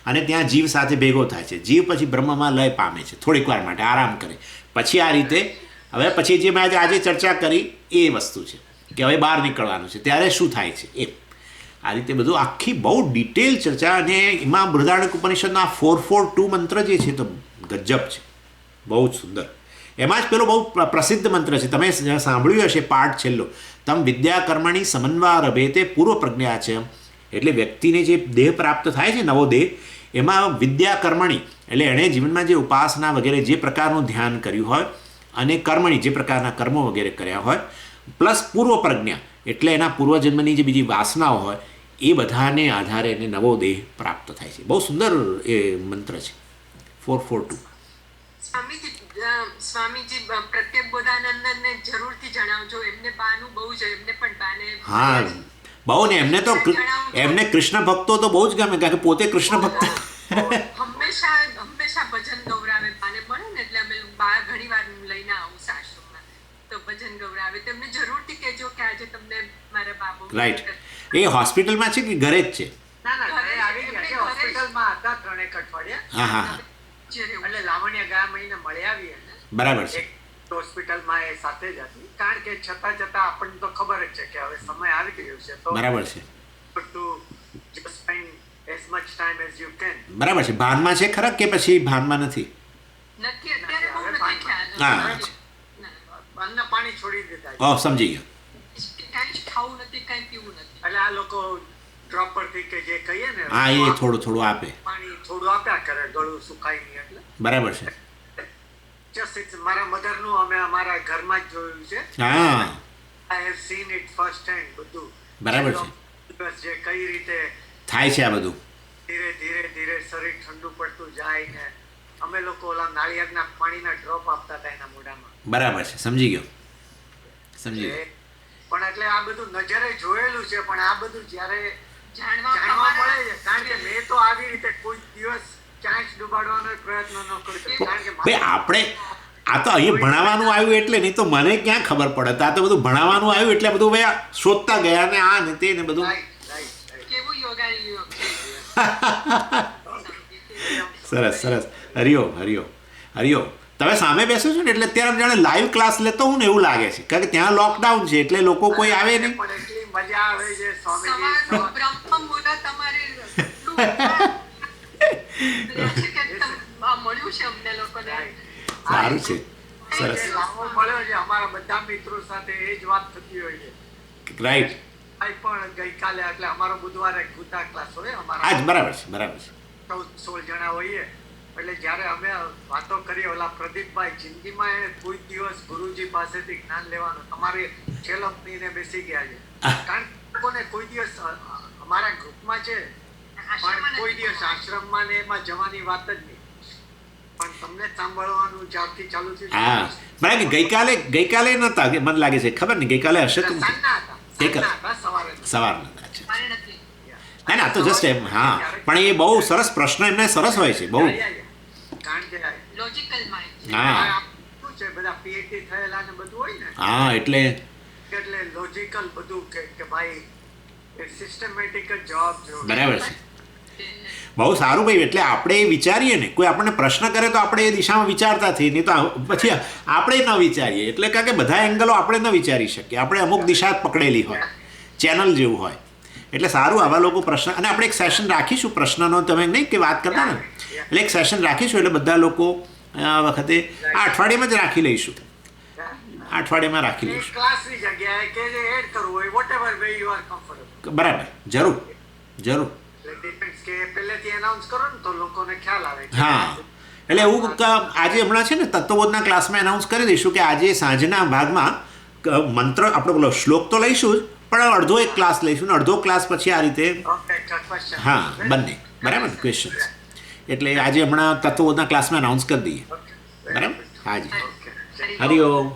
અને ત્યાં જીવ સાથે ભેગો થાય છે. જીવ પછી બ્રહ્મમાં લય પામે છે, થોડીક વાર માટે આરામ કરે, પછી આ રીતે હવે પછી જે મેં આજે ચર્ચા કરી એ વસ્તુ છે કે હવે બહાર નીકળવાનું છે ત્યારે શું થાય છે એ. આ રીતે બધું આખી બહુ ડિટેલ ચર્ચા, અને એમાં બૃહદારણ્યક ઉપનિષદનો આ 442 મંત્ર જે છે તો ગજબ છે, બહુ જ સુંદર. એમાં જ પેલો બહુ પ્રસિદ્ધ મંત્ર છે, તમે સાંભળ્યું હશે પાઠ છેલ્લો, તમ વિદ્યા કર્મણી સમન્વારભે તે પૂર્વ પ્રજ્ઞા છે. એટલે વ્યક્તિને જે દેહ પ્રાપ્ત થાય છે, નવો દેહ, એમાં વિદ્યા કર્મણી એટલે એણે જીવનમાં જે ઉપાસના વગેરે જે પ્રકારનું ધ્યાન કર્યું હોય, અને કર્મણી જે પ્રકારના કર્મો વગેરે કર્યા હોય, પ્લસ પૂર્વ પ્રજ્ઞા એટલે એના પૂર્વજન્મની જે બીજી વાસનાઓ હોય, એ બધાને આધારે એને નવો દેહ પ્રાપ્ત થાય છે. બહુ સુંદર એ મંત્ર છે 442.
સ્વામીજી પ્રત્યેક બોધાનંદને જરૂરથી જણાવજો, એમને બાનું બહુ જ, એમને પણ બાને.
હા, બહુ ને એમને તો, એમને કૃષ્ણ ભક્તો તો બહુ જ ગમે, કારણ કે પોતે કૃષ્ણ ભક્ત.
હંમેશા ભજન ગૌરાવે, બાને મળે ને એટલે અમે બા ઘણી વાર લઈને આવું આશ્રમમાં, તો ભજન ગૌરાવે. તેમને જરૂરથી કહેજો કે આજે તમને મારા બાબુ.
રાઈટ. એ હોસ્પિટલમાં છે કે ઘરે જ છે?
ના ઘરે આવી ગયા છે, હોસ્પિટલમાં હતા 3 અઠવાડિયા.
હા.
એટલે લાવણ્ય ગયા મહિને મળી આવી.
બરાબર છે.
હોસ્પિટલમાં એ સાથે જ હતી, કારણ કે છતાં આપણને તો ખબર જ છે કે હવે સમય આવી ગયો છે, તો
બરાબર છે.
to just spend as much time as you can.
બરાબર છે. ભાનમાં છે ખરા કે પછી ભાનમાં નથી?
અત્યારે બહુ નથી ખ્યાલ.
હા,
અન્ન પાણી છોડી દીધા.
ઓહ, સમજી ગયો.
કાંઈ ખાવું નથી, કાંઈ પીવું નથી.
એટલે આ લોકો ડ્રોપ પરથી કે જે કહીએ ને,
હા, એ થોડું આપે,
પાણી થોડું આપ્યા કરે, ગળું સુકાય નહીં એટલે.
બરાબર છે.
મારા મધરનું અમે અમારા ઘરમાં જ જોયું છે.
હા,
I have seen it first hand બધું.
બરાબર છે.
જે કઈ રીતે
થાય છે આ બધું.
ધીરે શરીર ઠંડુ પડતું જાય ને અમે લોકો ઓલા નાળિયેરના પાણીના ડ્રોપ આપતા હતા એના મોઢામાં.
બરાબર છે, સમજી ગયો.
પણ એટલે આ બધું નજરે જોયેલું છે, પણ આ બધું જ્યારે
જાણવા
મળે છે, કારણ કે મેં તો આવી રીતે કોઈ દિવસ ચાન્સ ડૂબાડવાનો પ્રયત્ન ન કર્યો, કારણ કે
ભાઈ આપણે આ તો અહીં ભણાવવાનું આવ્યું એટલે, નહીં તો મને ક્યાં ખબર પડે. આ તો બધું ભણાવવાનું આવ્યું એટલે બધું ભાઈ શોધતા ગયા ને આ ને તે ને બધું.
કેવું યોગાયું.
સરસ. હરિયો. તમે સામે બેસો છો ને એટલે અત્યારે જાણે લાઈવ ક્લાસ લેતો હું ને એવું લાગે છે, કારણ કે ત્યાં લોકડાઉન છે એટલે લોકો કોઈ આવે નહીં.
પણ એટલી મજા આવે છે સ્વામીજી.
સવારનું બ્રહ્મ મુહૂર્ત તમારે મળ્યું છે અમને લોકોને.
સારું છે, સરસ.
લાવો મળ્યો છે અમારા બધા મિત્રો સાથે, એ જ વાત થતી હોય છે.
રાઈટ.
પણ ગઈકાલે એટલે અમારો બુધવારે ગીતા ક્લાસ હોય અમારા.
આજ બરાબર છે.
14-16 જણા હોઈએ, એટલે જ્યારે અમે વાતો કરીએ, ઓલા પ્રદીપભાઈ જિંદગીમાં એને કોઈ દિવસ ગુરુજી પાસેથી જ્ઞાન લેવાનું, તમારે છેલ્લે બેસી ગયા છે, કારણ કે કોઈ દિવસ અમારા ગ્રુપમાં છે પણ કોઈ દિવસ આશ્રમમાં ને એમાં જવાની વાત જ નહીં, પણ તમને સાંભળવાનું જ્યારથી ચાલુ થયું.
હા, બરાબર. ગઈકાલે નતા, મને લાગે છે, ખબર નહીં ગઈકાલે હશે તો સવારના ના તો જસ્ટ એમ. હા, પણ એ બહુ સરસ પ્રશ્ન એમને સરસ હોય છે બહુ. હા, હા, એટલે
લોજિકલ બધું કે ભાઈ સિસ્ટમેટિક જવાબ જો.
બરાબર છે. બહુ સારું ભાઈ. એટલે આપણે વિચારીએ ને, કોઈ આપણને પ્રશ્ન કરે તો આપણે એ દિશામાં વિચારતા થઈએ, નહીં તો પછી આપણે ન વિચારીએ. એટલે કારણ કે બધા એંગલો આપણે ન વિચારી શકીએ, આપણે અમુક દિશા પકડેલી હોય, ચેનલ જેવું હોય. એટલે સારું આવા લોકો પ્રશ્ન, અને આપણે એક સેશન રાખીશું પ્રશ્નનો, તમે નહીં કે વાત કરતા ને, એટલે એક સેશન રાખીશું, એટલે બધા લોકો આ વખતે આ અઠવાડિયામાં જ રાખી લઈશું. અઠવાડિયામાં રાખી લઈશું.
ક્લાસની જગ્યાએ કે જે એડ કરવું હોય, whatever way you are comfortable.
બરાબર, જરૂર.
ડિપેન્ડ્સ કે પહેલેથી એનાઉન્સ કરો ને તો લોકોને ખ્યાલ આવે.
હા, એટલે એવું આજે હમણાં છે ને તત્વબોધના ક્લાસમાં એનાઉન્સ કરી દઈશું કે આજે સાંજના ભાગમાં મંત્ર આપણે બોલો શ્લોક તો લઈશું જ, પણ અડધો એક ક્લાસ લઈશું ને અડધો ક્લાસ પછી આ રીતે. હા, બંને. બરાબર, ક્વેશ્ચન્સ. એટલે આજે હમણાં તત્વબોધના ક્લાસમાં એનાઉન્સ કરી દઈએ. બરાબર. હાજી. હરિઓમ.